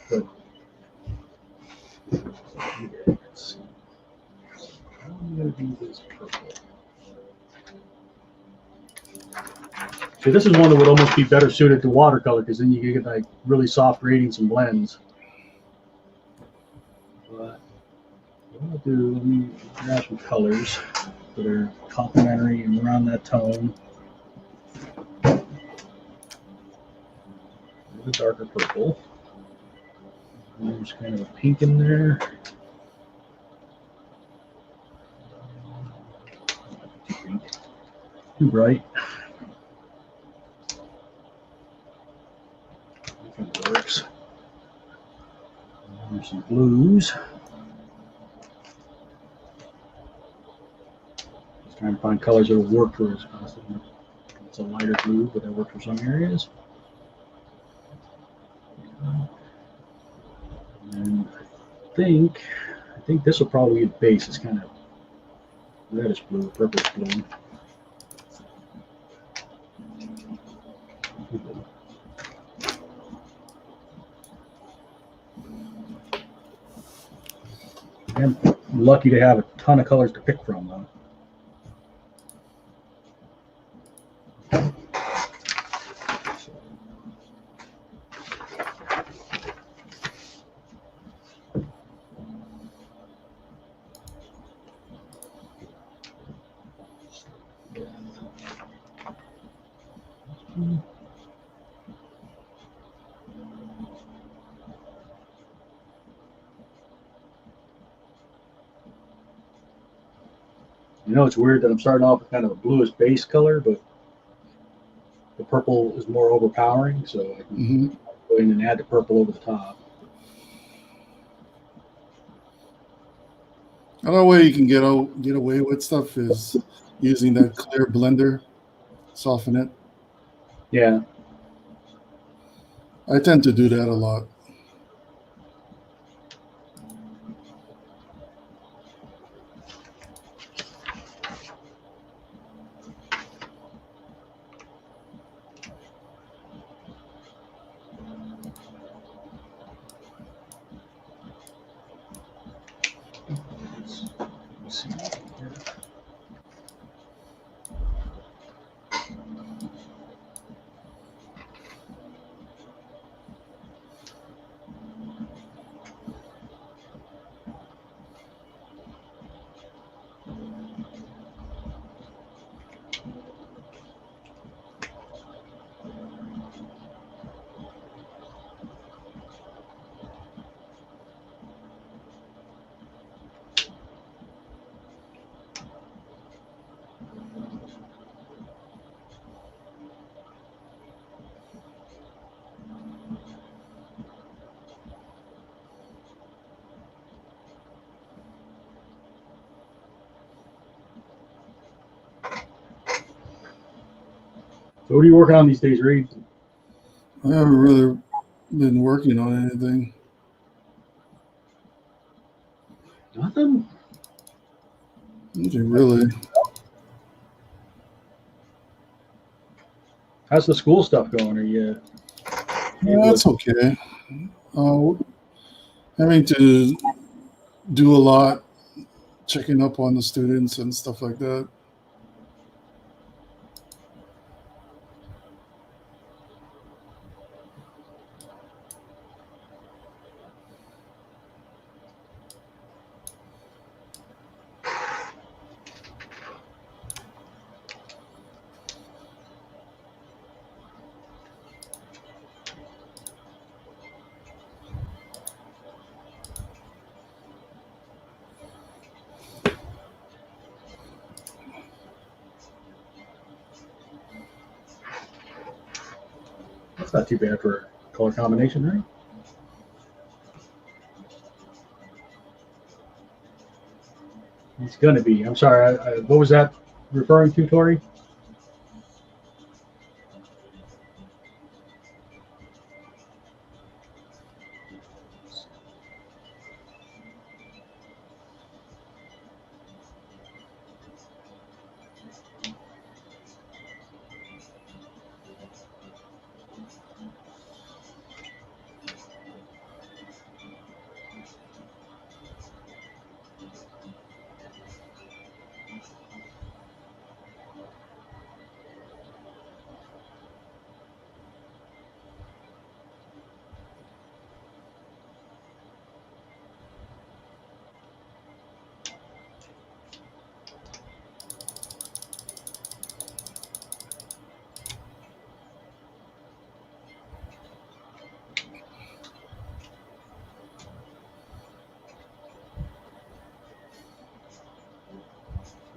But let's see. I'm gonna do this purple. So this is one that would almost be better suited to watercolor because then you get like really soft gradients and blends. But what I'll do, let me grab some colors that are complementary and around that tone. A darker purple. And there's kind of a pink in there. Too bright. That works. And there's some blues. Just trying to find colors that will work for us. It's a lighter blue, but that works for some areas. And I think this will probably be the base. It's kind of reddish blue, purplish blue. I'm lucky to have a ton of colors to pick from, though. It's weird that I'm starting off with kind of a bluish base color, but the purple is more overpowering, so I can go in and add the purple over the top. Another way you can get away with stuff is using that clear blender, soften it. Yeah. I tend to do that a lot. Let's see. So what are you working on these days, Reed? I haven't really been working on anything. Nothing? Nothing really. How's the school stuff going? Are you? Yeah, that's okay. having to do a lot, checking up on the students and stuff like that. That's not too bad for color combination, right? It's gonna be. I'm sorry. What was that referring to, Tori?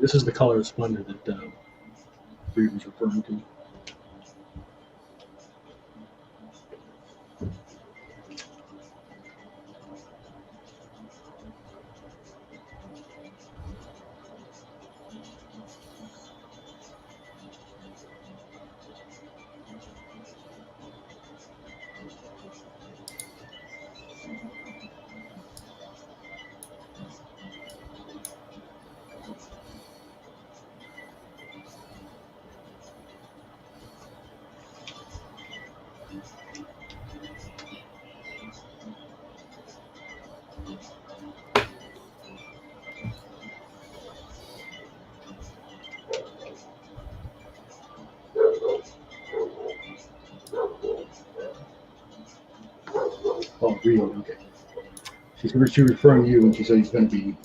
This is the color of splendor that Reed was referring to. Oh, Reed. Okay. She's referring to you when she said he's going to be.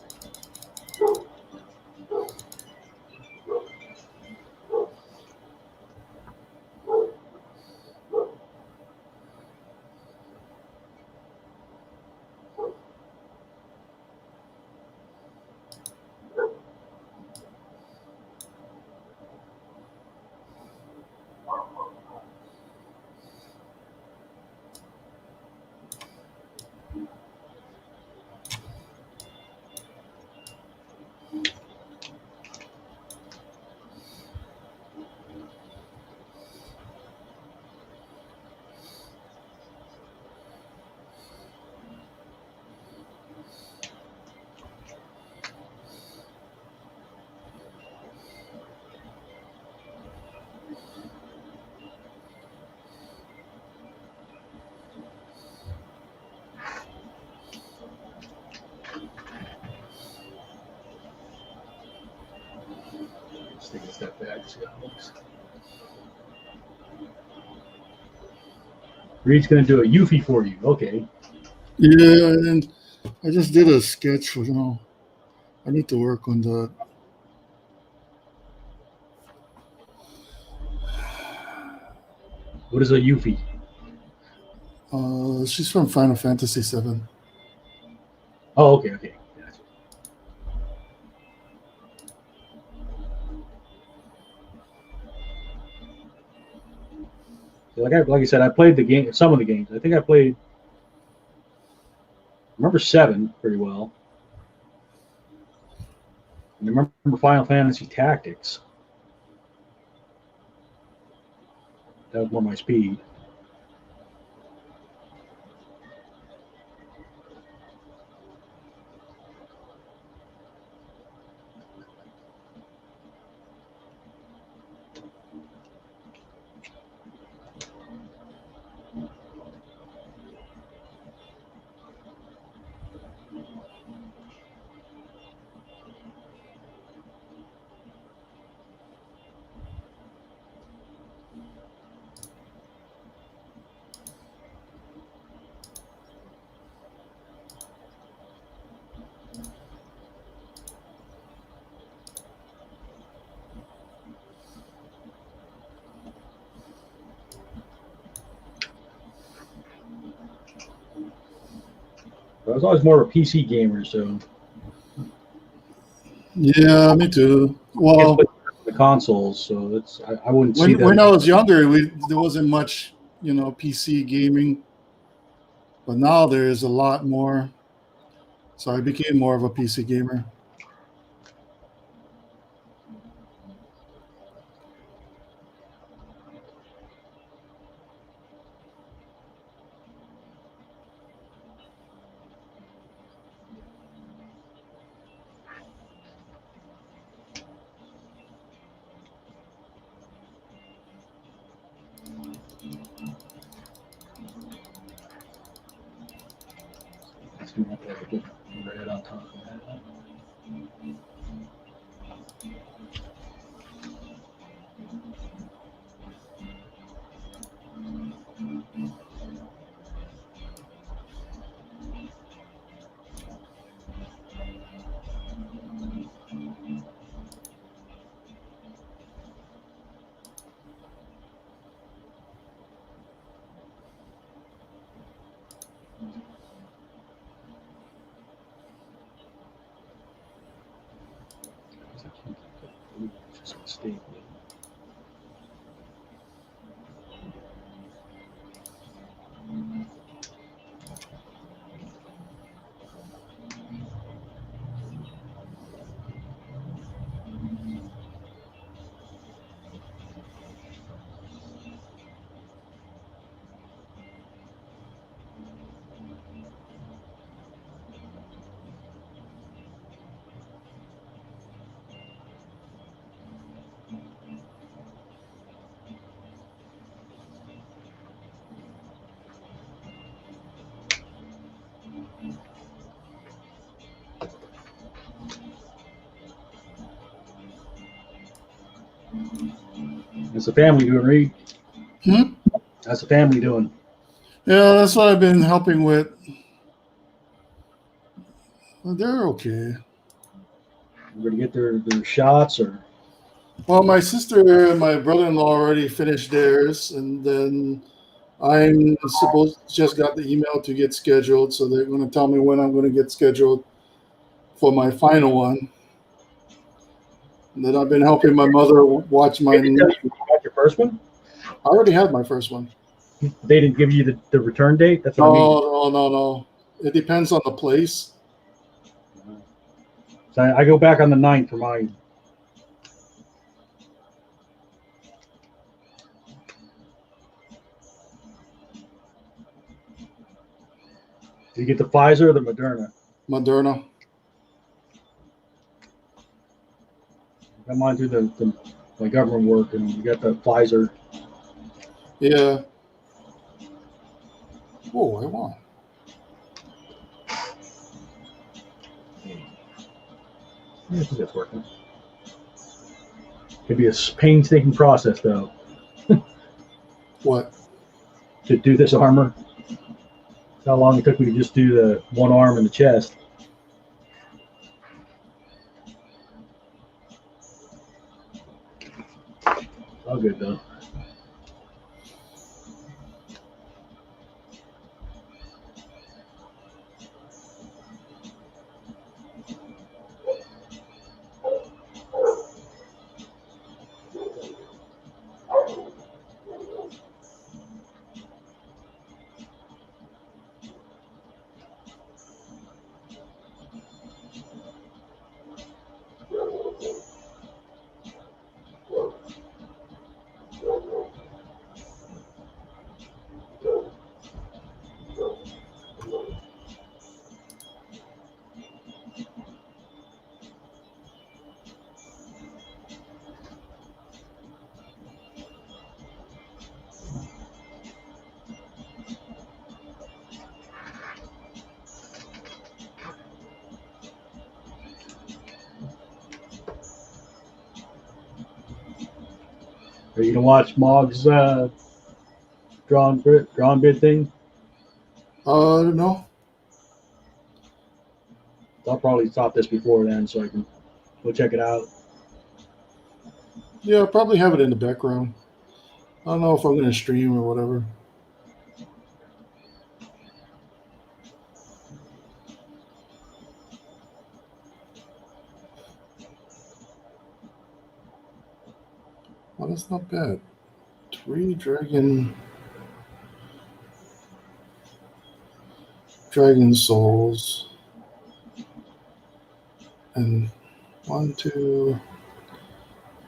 Let's take a step back. See how it looks. Reed's going to do a Eufy for you. Okay. Yeah, and I just did a sketch. I need to work on that. What is a Eufy? She's from Final Fantasy VII. Oh, okay. Okay. Gotcha. Like I said, I played the game. Some of the games. I think I played. Remember 7 pretty well. And I remember Final Fantasy Tactics. That was more my speed. But I was always more of a PC gamer, so Yeah, me too. kids play Well, the consoles, so I wouldn't see when that. I was younger, there wasn't much, PC gaming, but now there is a lot more. So I became more of a PC gamer. It's gonna have to have a good red on top of that. It's just a mistake. That's the family doing, Reed. Hmm? That's the family doing. Yeah, that's what I've been helping with. Well, they're okay. We're gonna get their shots, or Well, my sister and my brother-in-law already finished theirs, and then I'm just got the email to get scheduled, so they're going to tell me when I'm going to get scheduled for my final one. And then I've been helping my mother watch my. they didn't tell you you got your first one. I already had my first one. They didn't give you the return date. That's what I mean. No. It depends on the place. So I go back on the 9th for mine. Do you get the Pfizer or the Moderna? Moderna. I got mine through my government work, and you got the Pfizer. Yeah. Oh, I won. I think that's working. Could be a painstaking process, though, What? to do this armor. That's how long it took me to just do the one arm and the chest. All good, though. Are you gonna watch Mog's drawn bid thing? No. I'll probably stop this before then, so I can go check it out. Yeah, I'll probably have it in the background. I don't know if I'm going to stream or whatever. Well, that's not bad. 3 dragon souls, and 1, 2,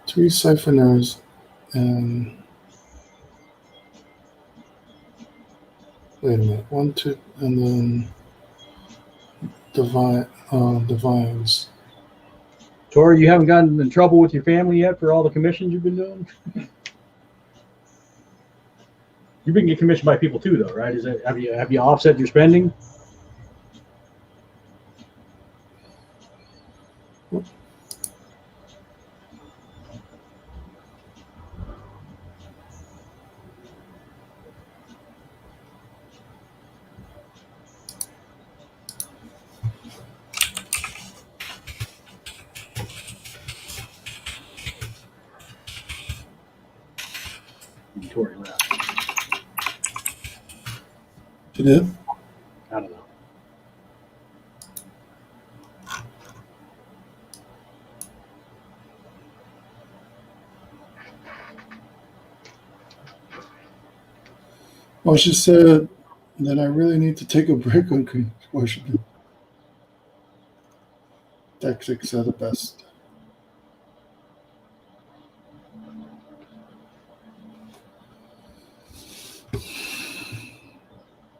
3 siphoners, and wait a minute, 1, 2, and then divines. Tori, you haven't gotten in trouble with your family yet for all the commissions you've been doing? You've been getting commissioned by people too, though, right? Have you offset your spending? Tori left. She did? I don't know. Well, she said that I really need to take a break on Washington. Tactics are the best.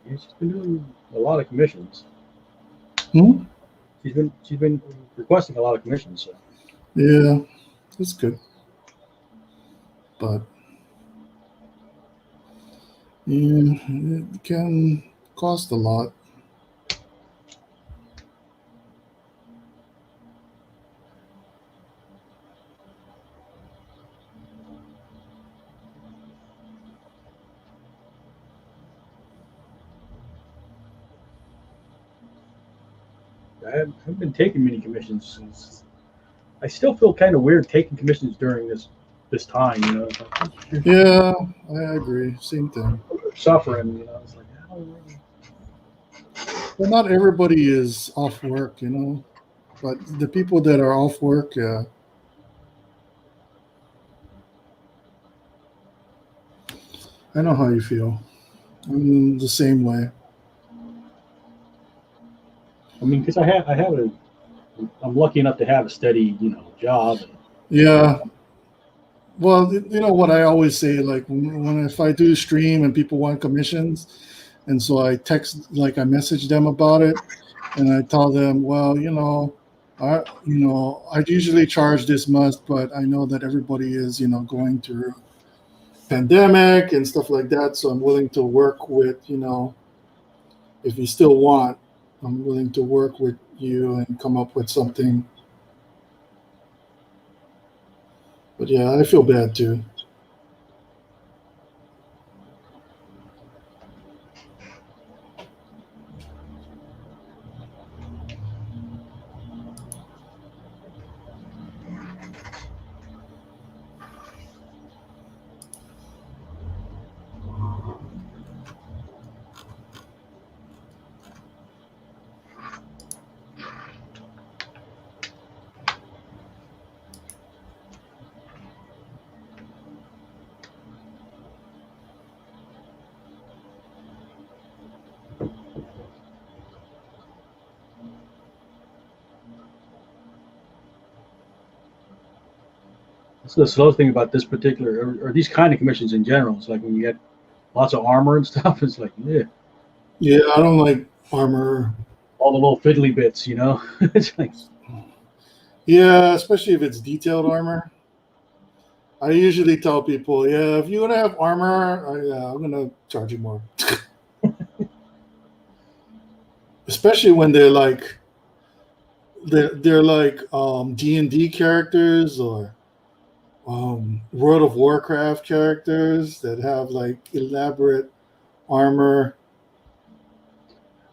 Yeah, she's been doing a lot of commissions. Hmm? She's been requesting a lot of commissions. So. Yeah, that's good. But yeah, it can cost a lot. I haven't been taking many commissions since. I still feel kind of weird taking commissions during this time. You know, Yeah, I agree. Same thing. suffering. You know, it's like how. Well, not everybody is off work, but the people that are off work, yeah, I know how you feel. I'm the same way. I mean, because I'm lucky enough to have a steady, job. And, Yeah. Well, you know what I always say, like when if I do stream and people want commissions, and so I message them about it, and I tell them, well, I usually charge this much, but I know that everybody is, going through pandemic and stuff like that, so I'm willing to work with, if you still want, I'm willing to work with you and come up with something. But yeah, I feel bad too. that's the slow thing about this particular, or these kind of commissions in general. It's like when you get lots of armor and stuff. It's like, yeah, Yeah, I don't like armor. all the little fiddly bits. It's like, Yeah, especially if it's detailed armor. I usually tell people, yeah, if you're gonna have armor, yeah, I'm gonna charge you more. Especially when they're like D&D characters or World of Warcraft characters that have like elaborate armor.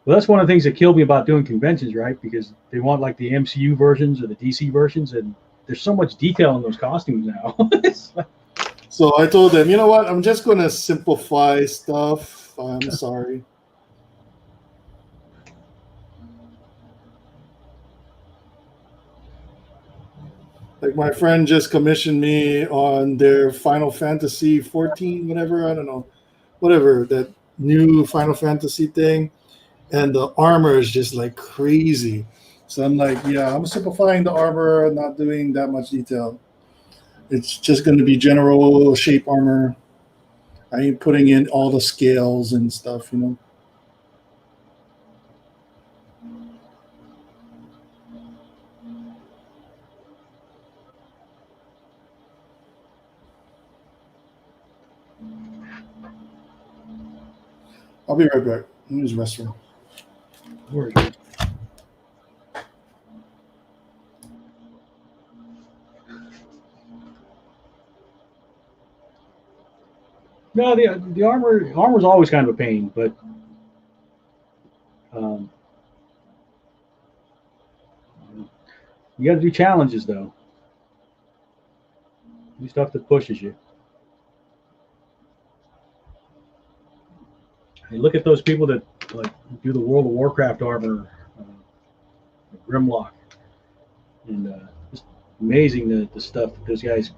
well, that's one of the things that killed me about doing conventions, right? Because they want like the MCU versions or the DC versions, and there's so much detail in those costumes now. It's like, So I told them, you know what? I'm just gonna simplify stuff. I'm sorry. Like my friend just commissioned me on their Final Fantasy 14, whatever, I don't know, whatever, that new Final Fantasy thing. And the armor is just like crazy. So I'm like, yeah, I'm simplifying the armor, not doing that much detail. It's just going to be general shape armor. I ain't putting in all the scales and stuff, you know. I'll be right back. Let me use the restroom. Where is it? No, the armor's always kind of a pain, but um, you got to do challenges though. Do stuff that pushes you. Hey, look at those people that like do the World of Warcraft armor, Grimlock, and just amazing the stuff that those guys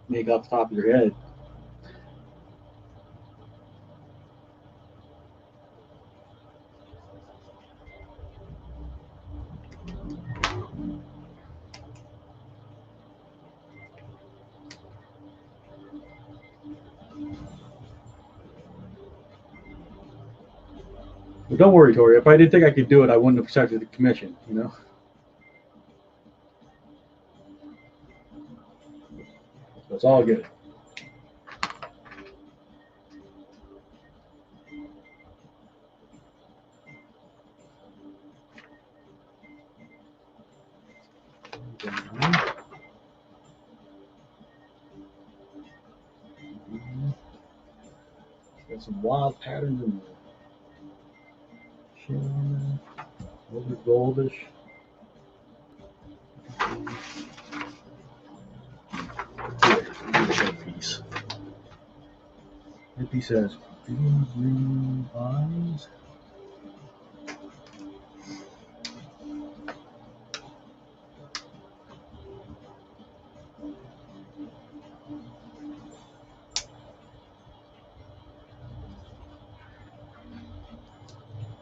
make off the top of their head. But don't worry, Tori. If I didn't think I could do it, I wouldn't have accepted the commission. You know, so it's all good. Got some wild patterns in there. Shimmer, a little bit goldish. That piece. That piece has green eyes.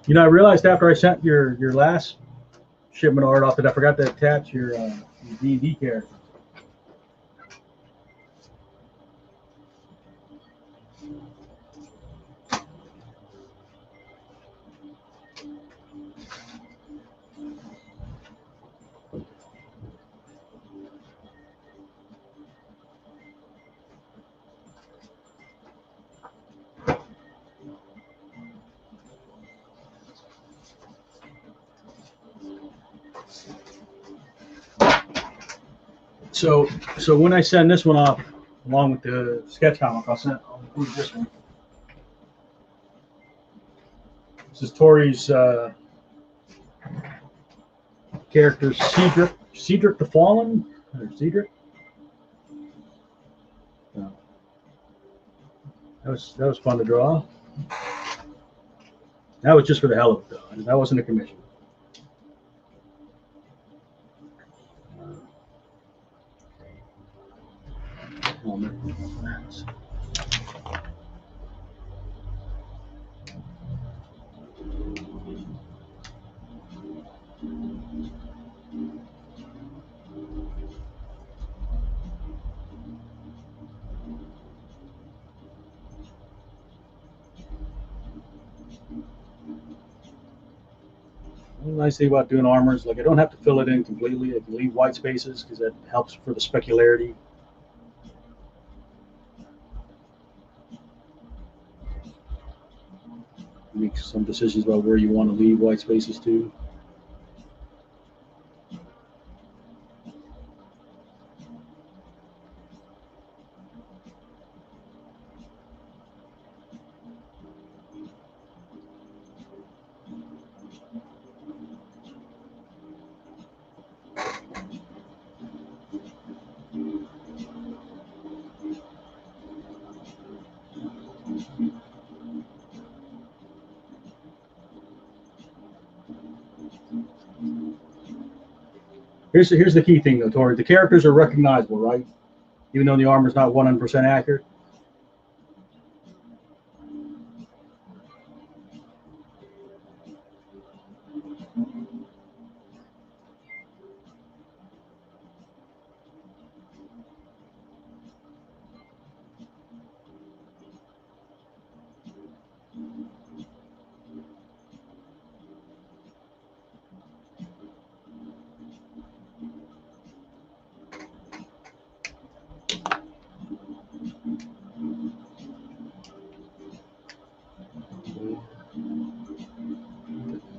You know, I realized after I sent your last shipment art off that I forgot to attach your D&D character. So when I send this one off, along with the sketch comic, I'll include this one. This is Tori's character, Cedric the Fallen, or Cedric. No. That was fun to draw. That was just for the hell of it, though. That wasn't a commission. Oh, man. The nice thing about doing armor is like I don't have to fill it in completely. I can leave white spaces because that helps for the specularity. Make some decisions about where you want to leave white spaces to. Here's the key thing, though, Tori. The characters are recognizable, right? Even though the armor's not 100% accurate.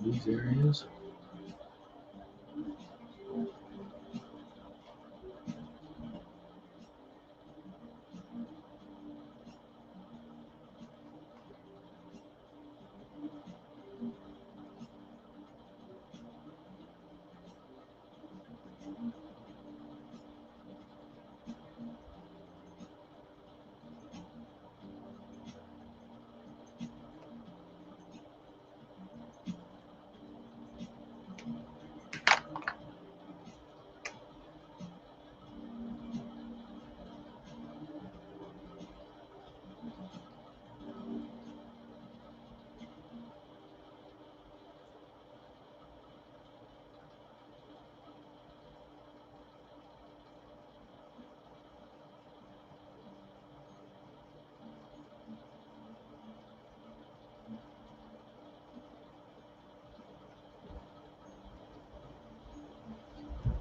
These areas.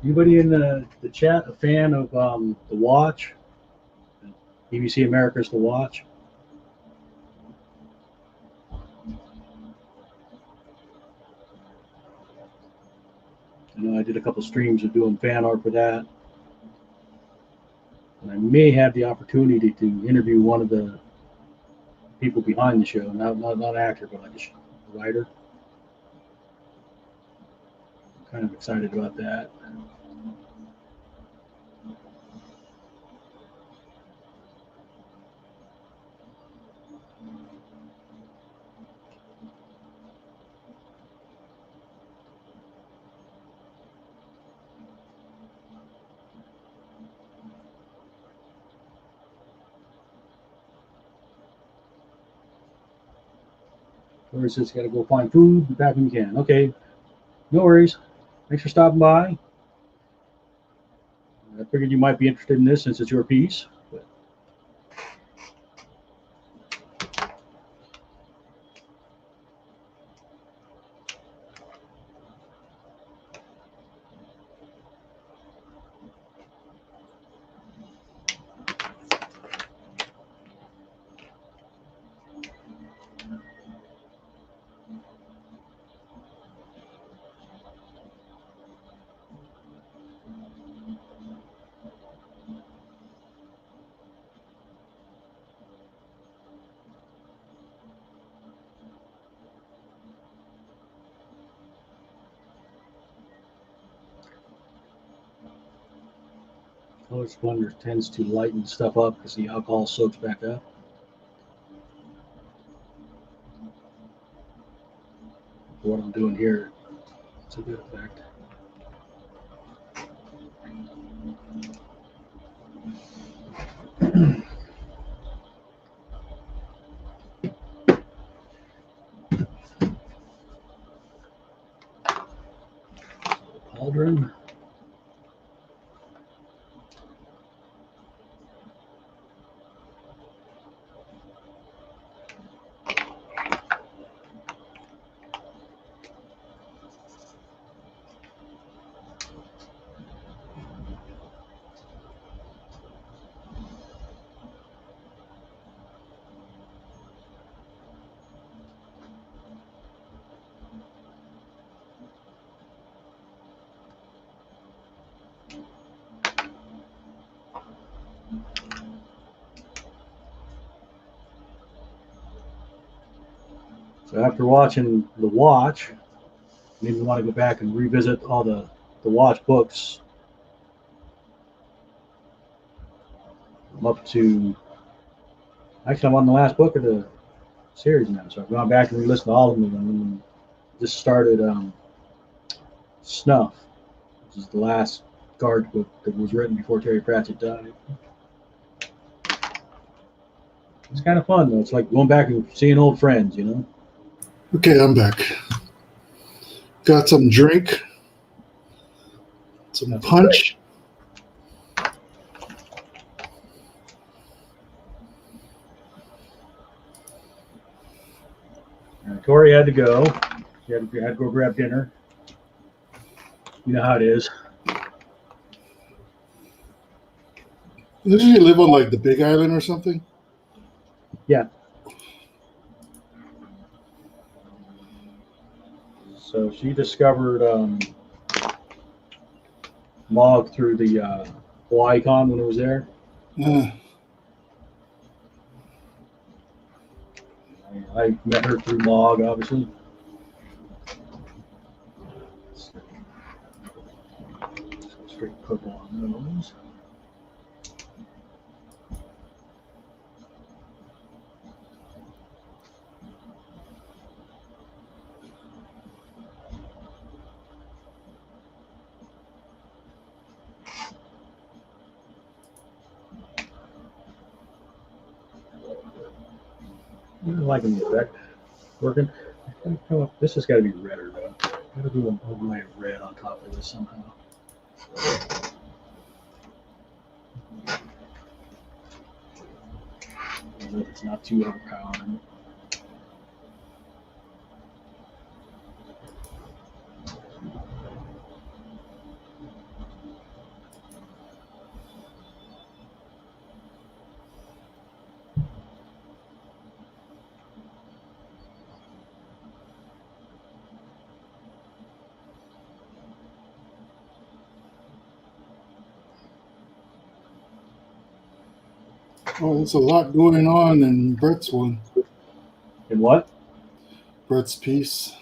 Anybody in the chat a fan of The Watch? BBC America's The Watch? I know I did a couple streams of doing fan art for that. And I may have the opportunity to interview one of the people behind the show, not an actor, but like a writer. I'm kind of excited about that. Or says got to go find food, be back when you can. Okay, no worries. Thanks for stopping by. I figured you might be interested in this since it's your piece. But color splendor tends to lighten stuff up because the alcohol soaks back up. For what I'm doing here, it's a good effect. Cauldron. So after watching The Watch, maybe want to go back and revisit all the Watch books. I'm up to, actually I'm on the last book of the series now, so I've gone back and re-listened to all of them and just started Snuff. This is the last Guard book that was written before Terry Pratchett died. It's kind of fun though. It's like going back and seeing old friends, you know. Okay, I'm back. Got some drink, some That's punch. Tori had to go. She had to go grab dinner. You know how it is. Doesn't he live on like the Big Island or something? Yeah. So she discovered Mog through the Hawaii Con when it was there. I met her through Mog, obviously. Straight purple on those. I'm liking the effect. Working. This has got to be redder though. Got to do an overlay of red on top of this somehow. It's not too overpowering. Oh, there's a lot going on in Brett's one. In what? Brett's piece.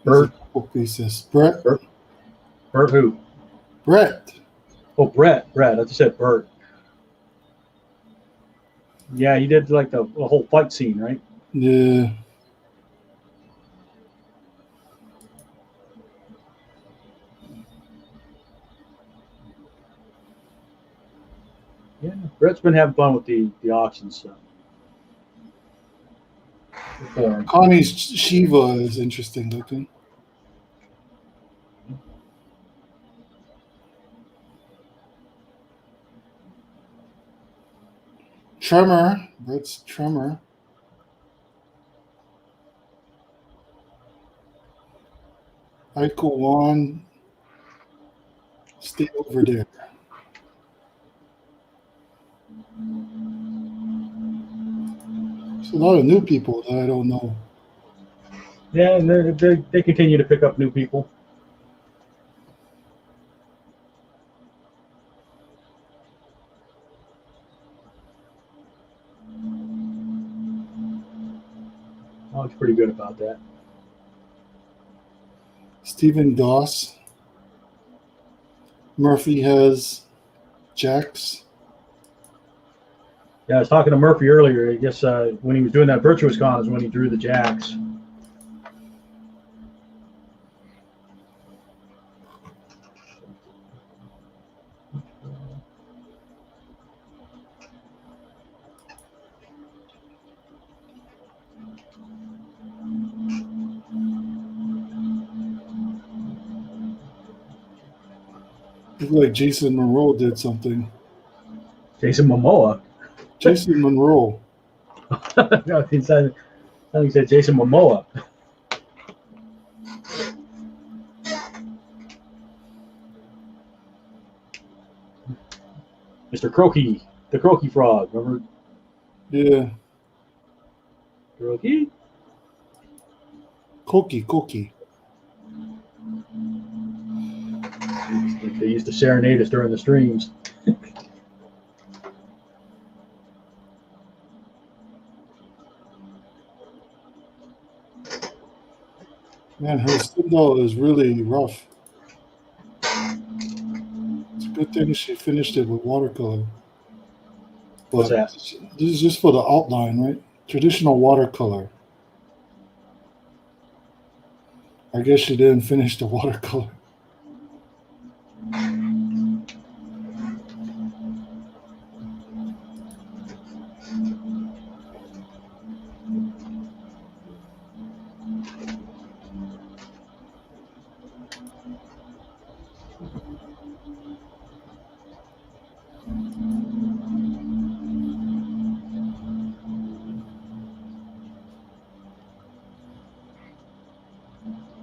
Bert. There's a couple pieces. Brett. Bert who? Brett. Oh, Brett. Brett. I just said Bert. Yeah, he did like the whole fight scene, right? Yeah. Yeah, Brett's been having fun with the auction stuff. Connie's Shiva is interesting looking. Tremor. Brett's Tremor. Aiko Wan. Stay over there. There's a lot of new people that I don't know. Yeah, and they continue to pick up new people. Oh, it's pretty good about that. Stephen Doss. Murphy has Jax. Yeah, I was talking to Murphy earlier. I guess when he was doing that Virtuous Con is when he drew the Jacks. Looks like Jason Monroe did something. Jason Momoa. Jason Monroe. No, he said Jason Momoa. Mr. Croaky, the Croaky Frog. Remember? Yeah. Croaky? Koki. They used to serenade us during the streams. Man, her Stendhal is really rough. It's a good thing she finished it with watercolor. But What's that? this is just for the outline, right? Traditional watercolor. I guess she didn't finish the watercolor.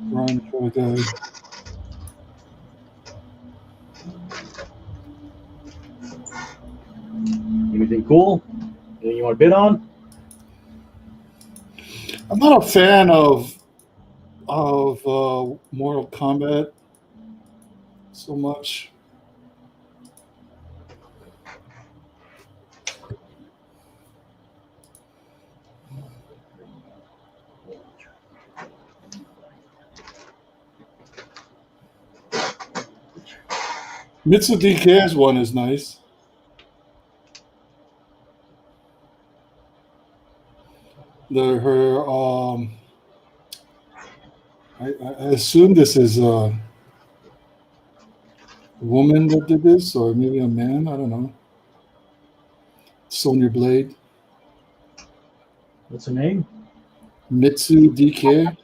Run for the Anything cool? Anything you want to bid on? I'm not a fan of Mortal Kombat so much. Mitsu DK's one is nice. Her I assume this is a woman that did this, or maybe a man. I don't know. Sonya Blade, What's the name? Mitsu DK.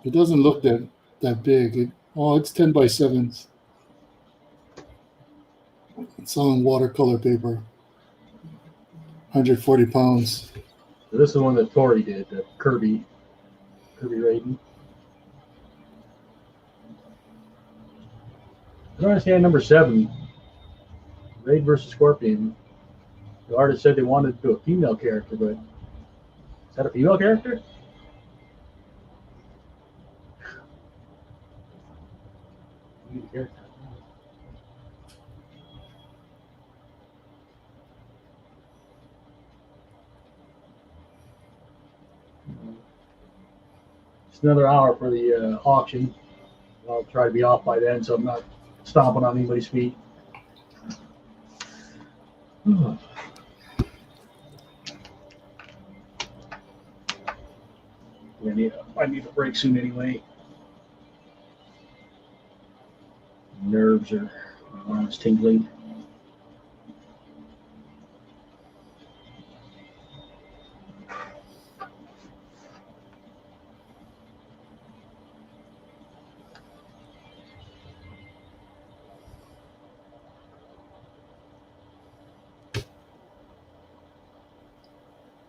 It doesn't look that big. It's 10x7s. It's on watercolor paper. 140 pounds. So this is the one that Tori did, the Kirby Raiden. I don't understand number 7, Raid versus Scorpion. The artist said they wanted to do a female character, but is that a female character? Just another hour for the auction. I'll try to be off by then, so I'm not stomping on anybody's feet. I need a break soon anyway. Nerves are arms tingling.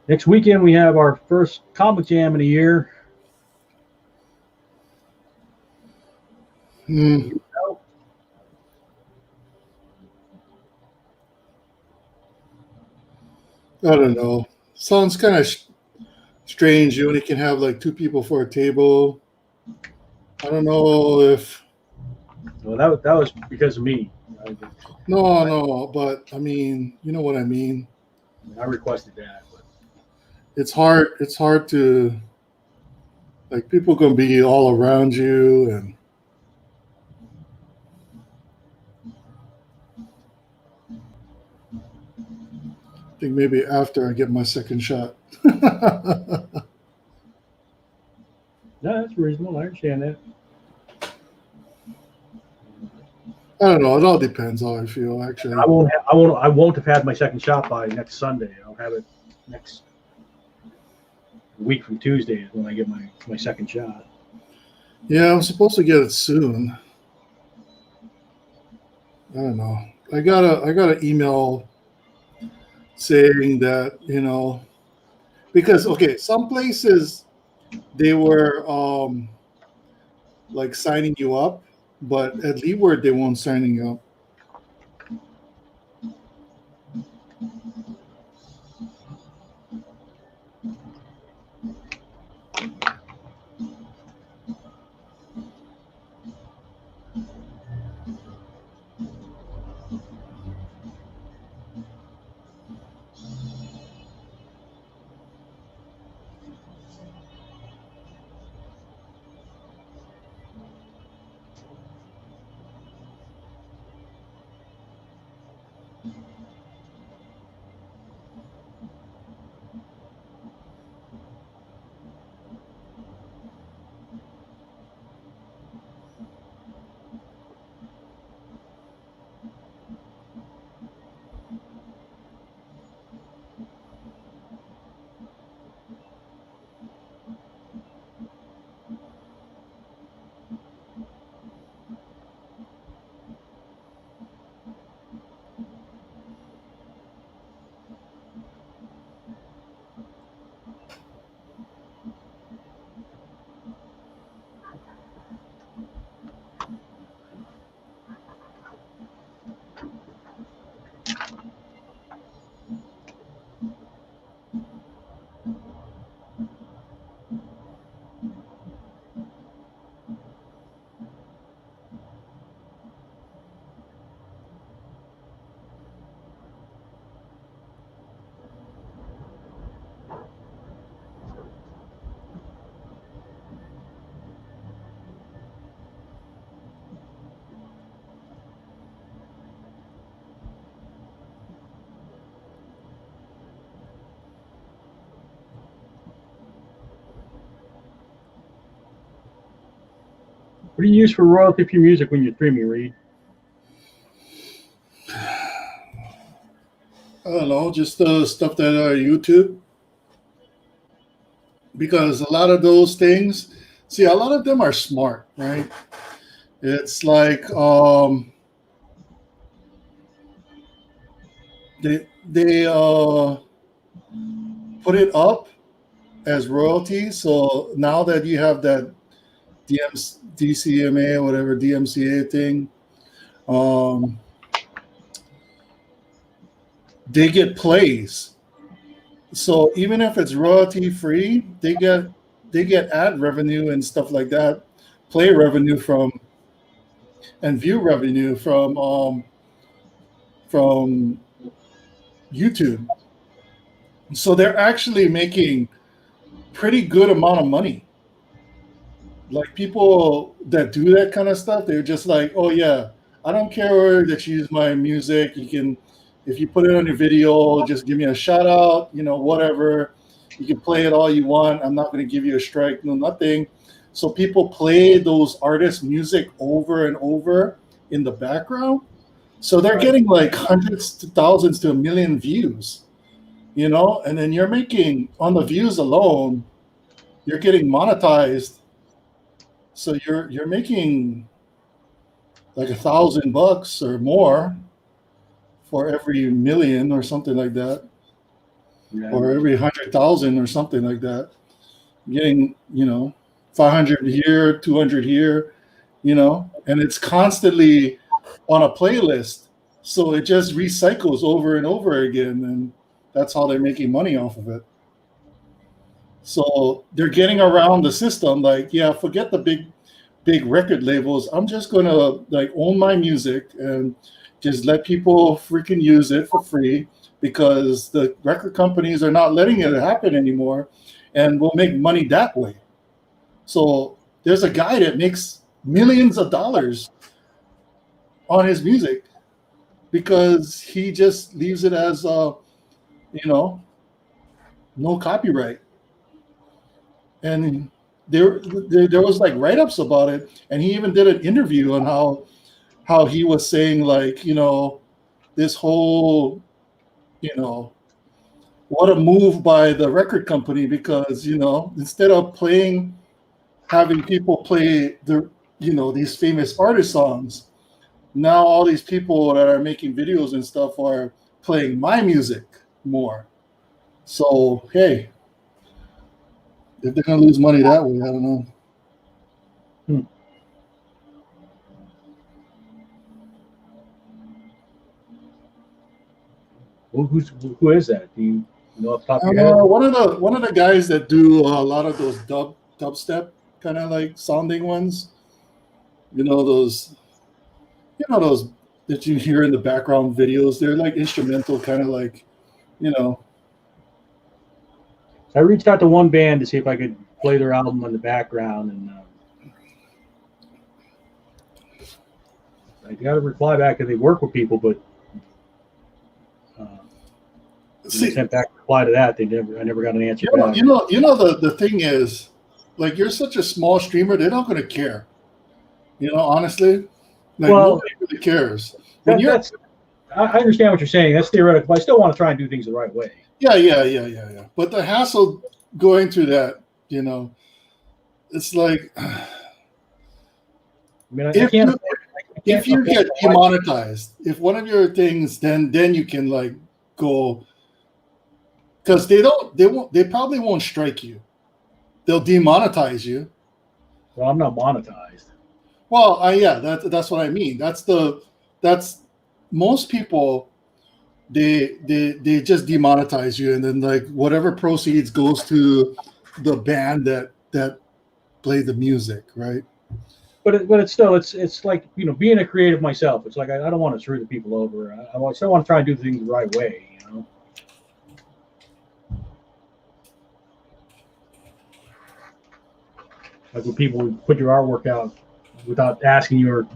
Next weekend we have our first comic jam in a year. I don't know. Sounds kind of strange. You only can have like 2 people for a table. I don't know if. Well, that was because of me. No, but I mean, you know what I mean. I requested that. But. It's hard. It's hard to, like, people gonna be all around you, and I think maybe after I get my second shot. No, that's reasonable. I understand that. I don't know. It all depends how I feel. Actually, I won't have had my second shot by next Sunday. I'll have it next week from Tuesday is when I get my second shot. Yeah, I'm supposed to get it soon. I don't know. I got an email saying that, because some places they were like signing you up, but at Leeward they won't signing you up. What do you use for royalty-free music when you're streaming, Reed? I don't know, just the stuff that are YouTube. Because a lot of those things, see, a lot of them are smart, right? It's like they put it up as royalty. So now that you have that DCMA or whatever DMCA thing, um, they get plays. So even if it's royalty free, they get ad revenue and stuff like that, play revenue from and view revenue from YouTube. So they're actually making pretty good amount of money. Like people that do that kind of stuff, they're just like, oh yeah, I don't care that you use my music. You can, if you put it on your video, just give me a shout out, whatever. You can play it all you want. I'm not going to give you a strike, no nothing. So people play those artists' music over and over in the background. So they're getting like hundreds to thousands to a million views, and then you're making on the views alone, you're getting monetized. So you're making like $1,000 or more for every million or something like that, or every 100,000 or something like that. Getting 500 here, 200 here, and it's constantly on a playlist, so it just recycles over and over again, and that's how they're making money off of it. So they're getting around the system. Like, yeah, forget the big record labels. I'm just gonna like own my music and just let people freaking use it for free because the record companies are not letting it happen anymore, and we'll make money that way. So there's a guy that makes millions of dollars on his music because he just leaves it as no copyright. And there was like write-ups about it, and he even did an interview on how he was saying like this whole what a move by the record company, because instead of having people play these famous artist songs, now all these people that are making videos and stuff are playing my music more. So hey, if they're gonna lose money that way, I don't know. Well, who is that? Do you know off the top of your head? One of the guys that do a lot of those dubstep kind of like sounding ones. Those that you hear in the background videos. They're like instrumental, kind of like I reached out to one band to see if I could play their album in the background, and I got a reply back that they work with people, but when I sent back a reply to that, I never got an answer back. The thing is, like, you're such a small streamer, they're not going to care. Honestly, like, nobody really cares. I understand what you're saying. That's theoretical, but I still want to try and do things the right way. Yeah. But the hassle going through that, it's like, if you get demonetized, if one of your things, then you can like go, because they probably won't strike you. They'll demonetize you. Well, I'm not monetized. Well, that's what I mean. That's most people. They just demonetize you, and then like whatever proceeds goes to the band that played the music, right? But it's still it's like being a creative myself. It's like I don't want to screw the people over. I still want to try and do things the right way. Like when people put your artwork out without asking you, or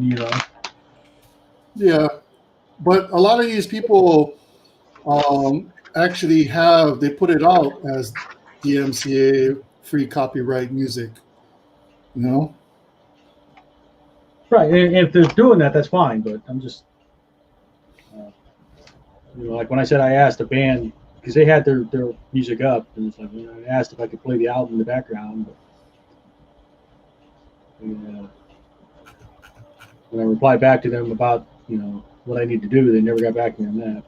Yeah, but a lot of these people actually they put it out as DMCA free copyright music, Right, and if they're doing that, that's fine. But I'm just, like when I said I asked the band because they had their music up, and it's like I asked if I could play the album in the background. But when I replied back to them about what I need to do, they never got back to me on that.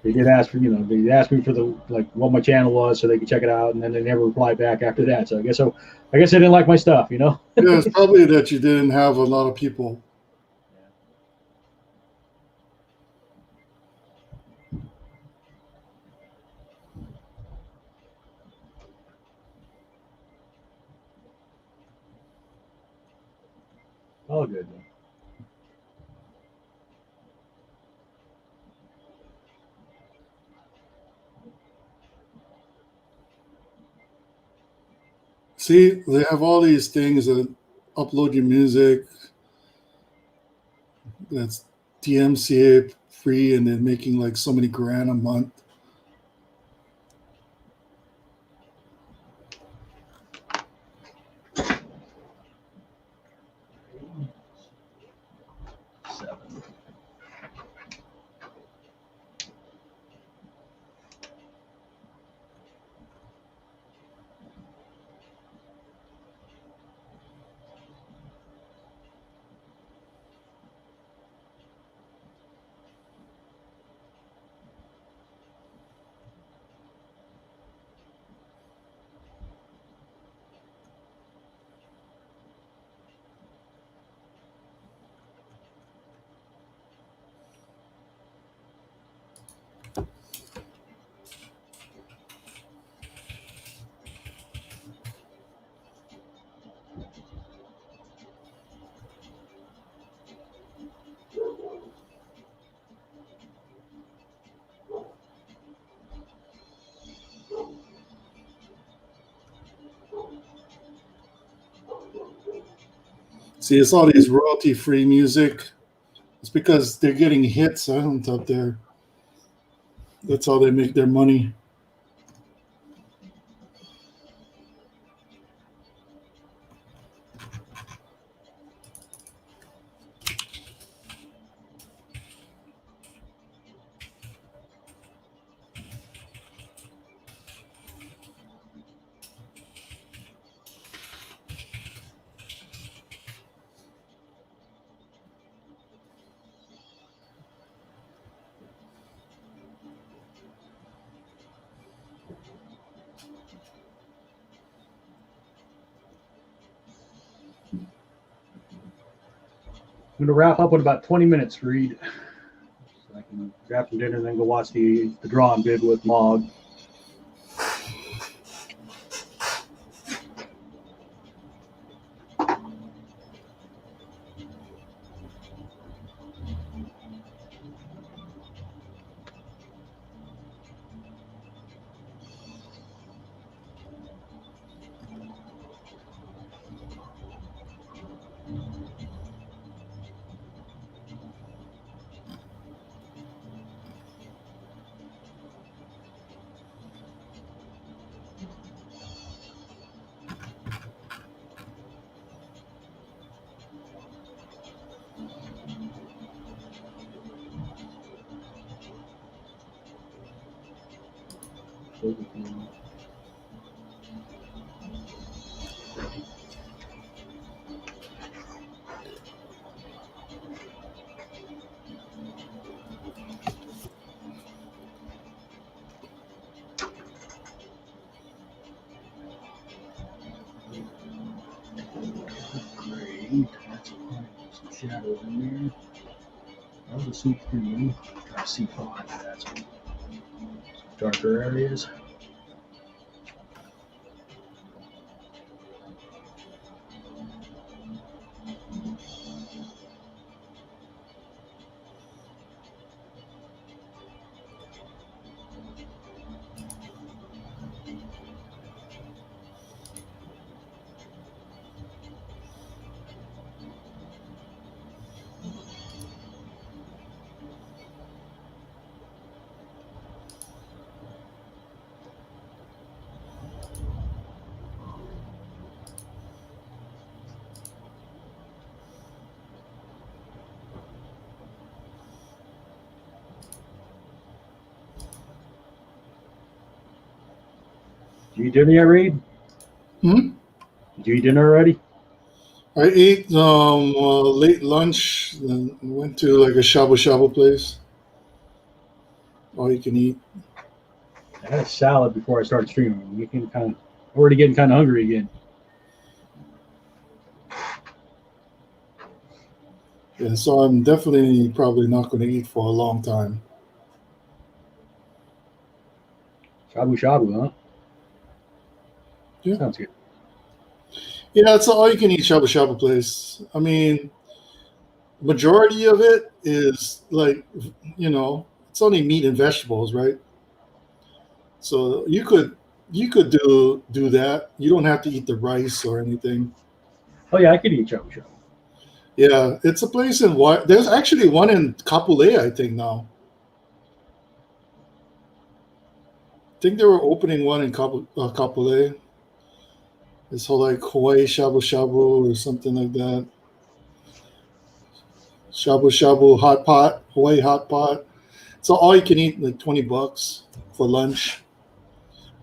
They did ask for they asked me for the what my channel was so they could check it out, and then they never replied back after that. So I guess they didn't like my stuff. Yeah, it's probably that you didn't have a lot of people. All good. Man. See, they have all these things that upload your music that's DMCA free, and then making like so many grand a month. See, it's all these royalty-free music. It's because they're getting hits out there. That's how they make their money. I'm gonna wrap up in about 20 minutes, Reed. So I can grab some dinner and then go watch the drawing bid with Mog. Great. That's some shadows in there. That was a soup cream. Try to see behind that. Some darker areas. you eat dinner yet, Reed? Hmm? Did you eat dinner already? I ate late lunch, then went to like a shabu shabu place. All you can eat. I had a salad before I started streaming. We can kind of already getting kind of hungry again. Yeah, so I'm definitely probably not going to eat for a long time. Shabu shabu, huh? Yeah, Sounds good. yeah, it's all you can eat shabu shabu place. I mean, majority of it is like, it's only meat and vegetables, right? So you could do that. You don't have to eat the rice or anything. Oh yeah, I could eat shabu shabu. Yeah, it's a place in what there's actually one in Kapolei, I think now. I think they were opening one in Kapolei. This whole like Hawaii shabu shabu or something like that. Shabu shabu hot pot, Hawaii hot pot. So all you can eat like $20 for lunch.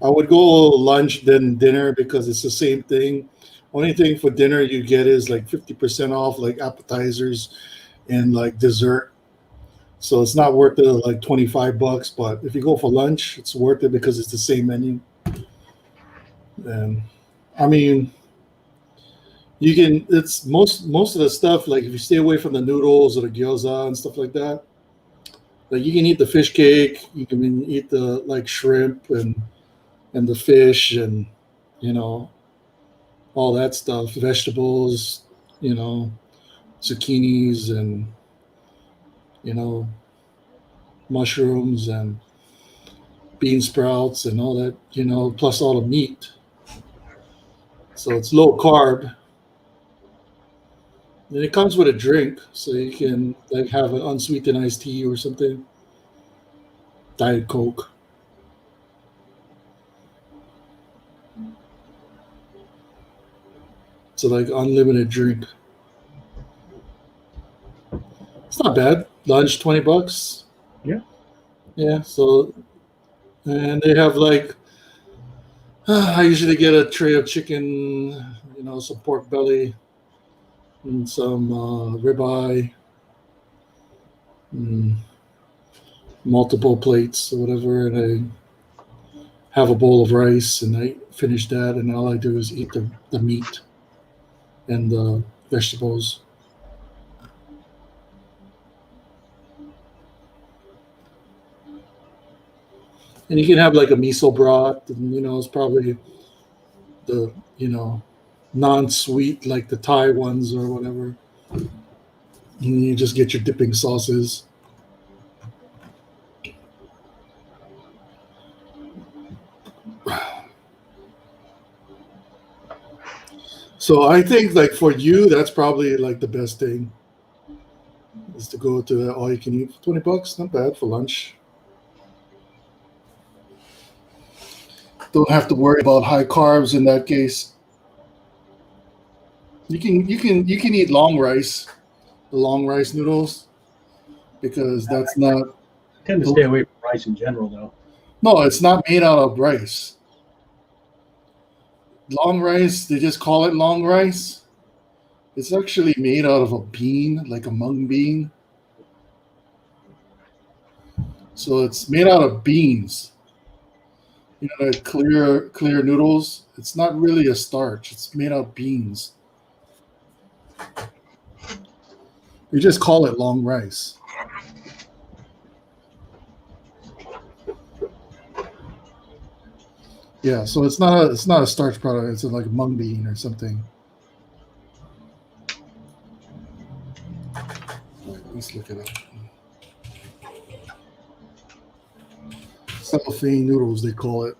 I would go lunch then dinner because it's the same thing. Only thing for dinner you get is like 50% off like appetizers and like dessert. So it's not worth it like $25. But if you go for lunch, it's worth it because it's the same menu. And I mean, you can it's most of the stuff like if you stay away from the noodles or the gyoza and stuff like that, like you can eat the fish cake, you can eat the like shrimp and the fish and you know all that stuff, vegetables, you know, zucchinis and you know mushrooms and bean sprouts and all that, plus all the meat. So it's low carb. And it comes with a drink, so you can like have an unsweetened iced tea or something, diet coke. So like unlimited drink. It's not bad. Lunch $20. Yeah. Yeah. So and they have like I usually get a tray of chicken, some pork belly and some ribeye, and multiple plates or whatever, and I have a bowl of rice and I finish that, and all I do is eat the meat and the vegetables. And you can have like a miso broth, and it's probably the non-sweet like the Thai ones or whatever. And you just get your dipping sauces. So I think like for you, that's probably like the best thing is to go to the all you can eat for $20. Not bad for lunch. Don't have to worry about high carbs in that case. You can eat long rice, the long rice noodles, because that's not I tend to stay away from rice in general, though. no, it's not made out of rice. Long rice, they just call it long rice. It's actually made out of a bean, like a mung bean. So it's made out of beans. The clear noodles. It's not really a starch. It's made out of beans. We just call it long rice. Yeah, so it's not a starch product. It's like a mung bean or something. Wait, let's look it up. Cellophane noodles, they call it.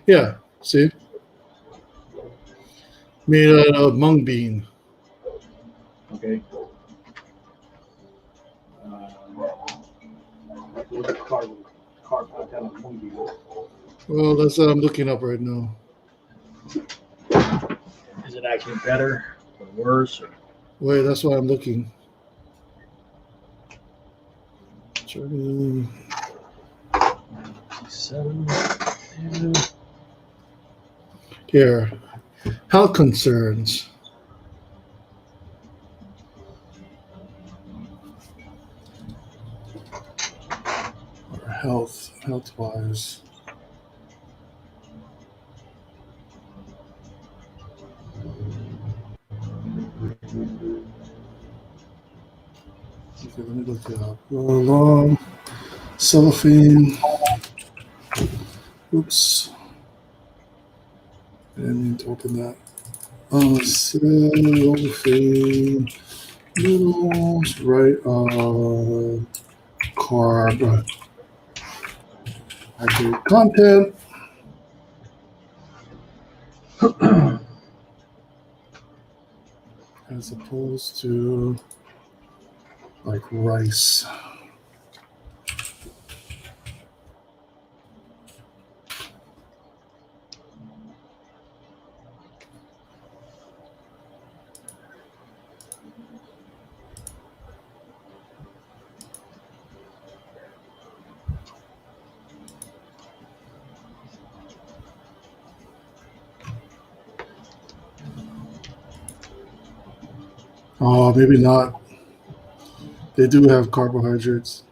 Yeah, see, made out of mung bean. Okay. Look at carb content on monkey. Well, that's what I'm looking up right now. Is it actually better or worse? Or Wait, that's why I'm looking. Jordan. 7, Here, health concerns. Or health wise. Okay, let me look it up. Long cellophane. Oops. I didn't mean to open that. Cellophane noodles, right? Carb. Hydrate content. As opposed to like rice. Oh, maybe not. They do have carbohydrates.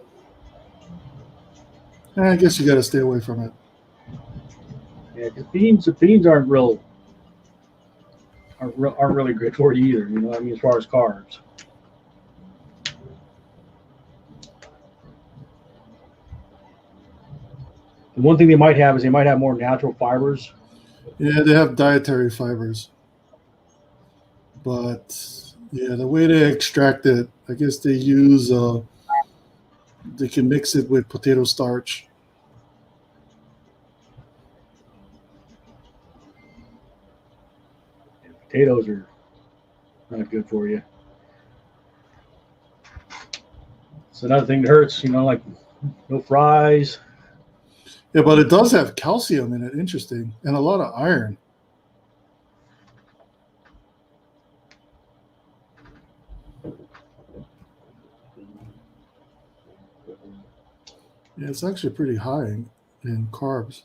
I guess you got to stay away from it. yeah, because the beans aren't really good for you either. You know what I mean, as far as carbs. The one thing they might have is they might have more natural fibers. Yeah, they have dietary fibers. But yeah, the way they extract it, I guess they use, they can mix it with potato starch. And potatoes are not good for you. It's another thing that hurts. You know, like no fries. Yeah, but it does have calcium in it. Interesting. And a lot of iron. Yeah, it's actually pretty high in carbs.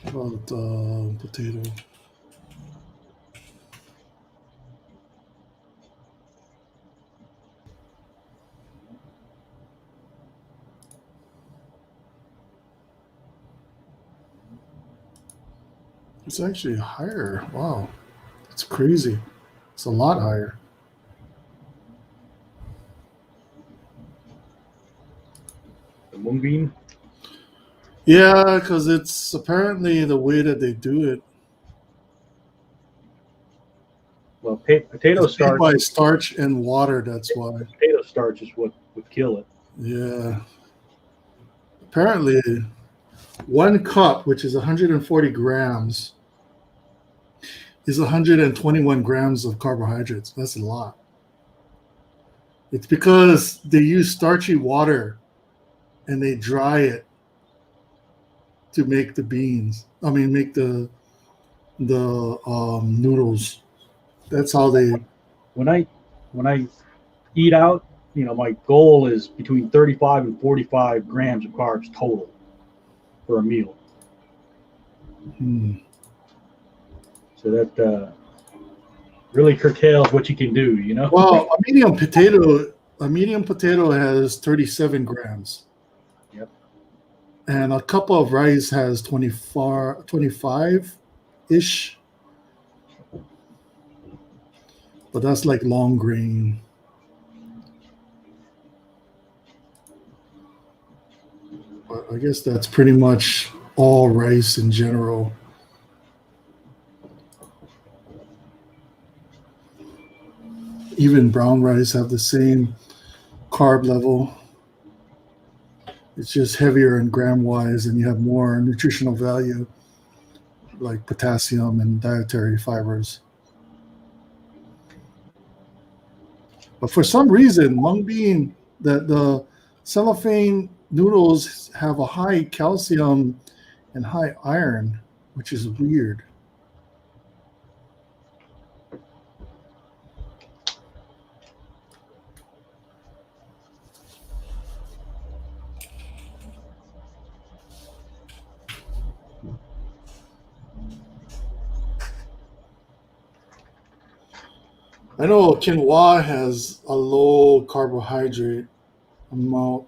About potato. It's actually higher. Wow. It's crazy. It's a lot higher. The mung bean. Yeah, because it's apparently the way that they do it. Well, potato It's made starch. by starch and water. That's why. Potato starch is what would kill it. Yeah. Apparently, 1 cup, which is 140 grams, is 121 grams of carbohydrates. That's a lot. It's because they use starchy water and they dry it to make the beans. I mean, make the noodles. That's how they. When I eat out, you know, my goal is between 35 and 45 grams of carbs total for a meal. Hmm. So that really curtails what you can do. You know. Well, a medium potato has 37 grams. Yep. And a cup of rice has 25 ish. But that's like long grain. But I guess that's pretty much all rice in general. Even brown rice have the same carb level. It's just heavier in gram wise, and you have more nutritional value, like potassium and dietary fibers. But for some reason, mung bean, the cellophane noodles have a high calcium and high iron, which is weird. I know quinoa has a low carbohydrate amount.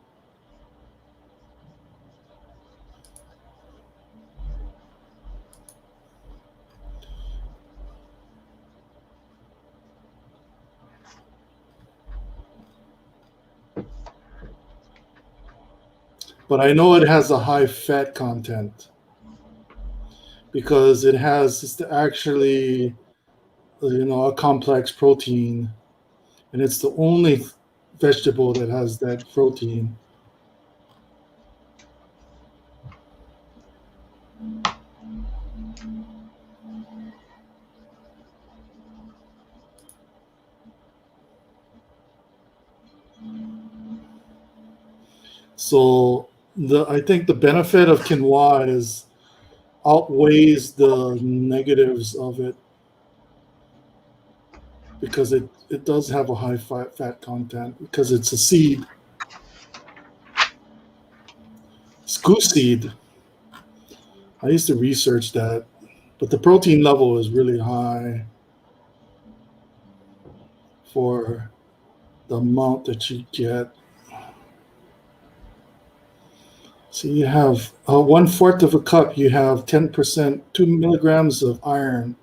But I know it has a high fat content because it has actually, a complex protein, and it's the only vegetable that has that protein. So I think the benefit of quinoa is outweighs the negatives of it because it does have a high fat content because it's a seed. It's goose seed. I used to research that, but the protein level is really high for the amount that you get. So you have 1/4 of a cup, you have 10%, 2 milligrams of iron,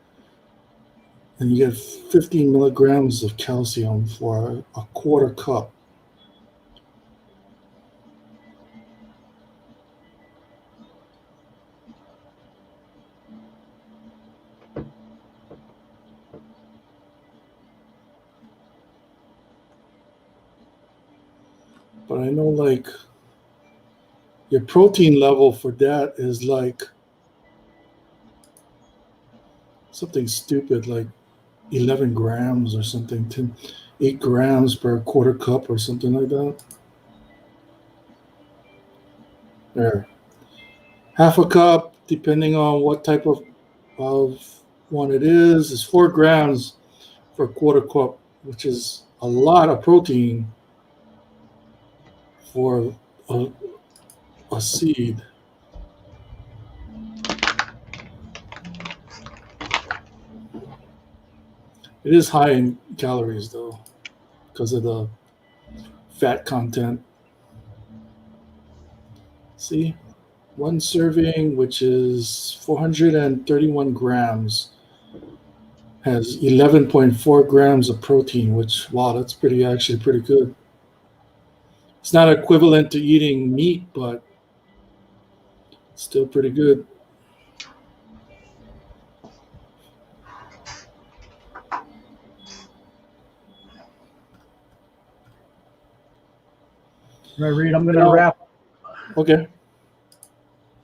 and you get 15 milligrams of calcium for a 1/4 cup. But I know like your protein level for that is like something stupid, like 11 grams or something, 8 grams per 1/4 cup or something like that. There. Half a cup, depending on what type of one it is 4 grams for a 1/4 cup, which is a lot of protein for a seed. It is high in calories though, because of the fat content. See, one serving, which is 431 grams, has 11.4 grams of protein, which, wow, that's actually pretty good. It's not equivalent to eating meat, but still pretty good. All right, Reed, I'm going to wrap. Okay.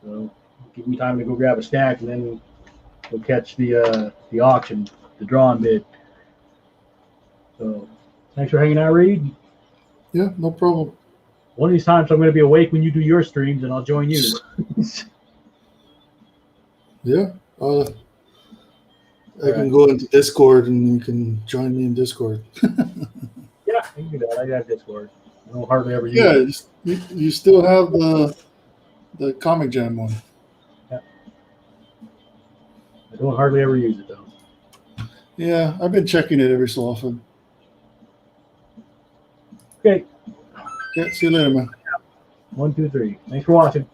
So give me time to go grab a snack, and then we'll catch the auction, the drawing bid. So thanks for hanging out, Reed. Yeah, no problem. One of these times I'm going to be awake when you do your streams, and I'll join you. Yeah. I can go into Discord, and you can join me in Discord. Yeah, I can do that. I have Discord. I don't hardly ever use it. Yeah, you still have the Comic Jam one. Yeah. I don't hardly ever use it, though. Yeah, I've been checking it every so often. Okay. Yeah, see you later, man. 1, 2, 3. Thanks for watching.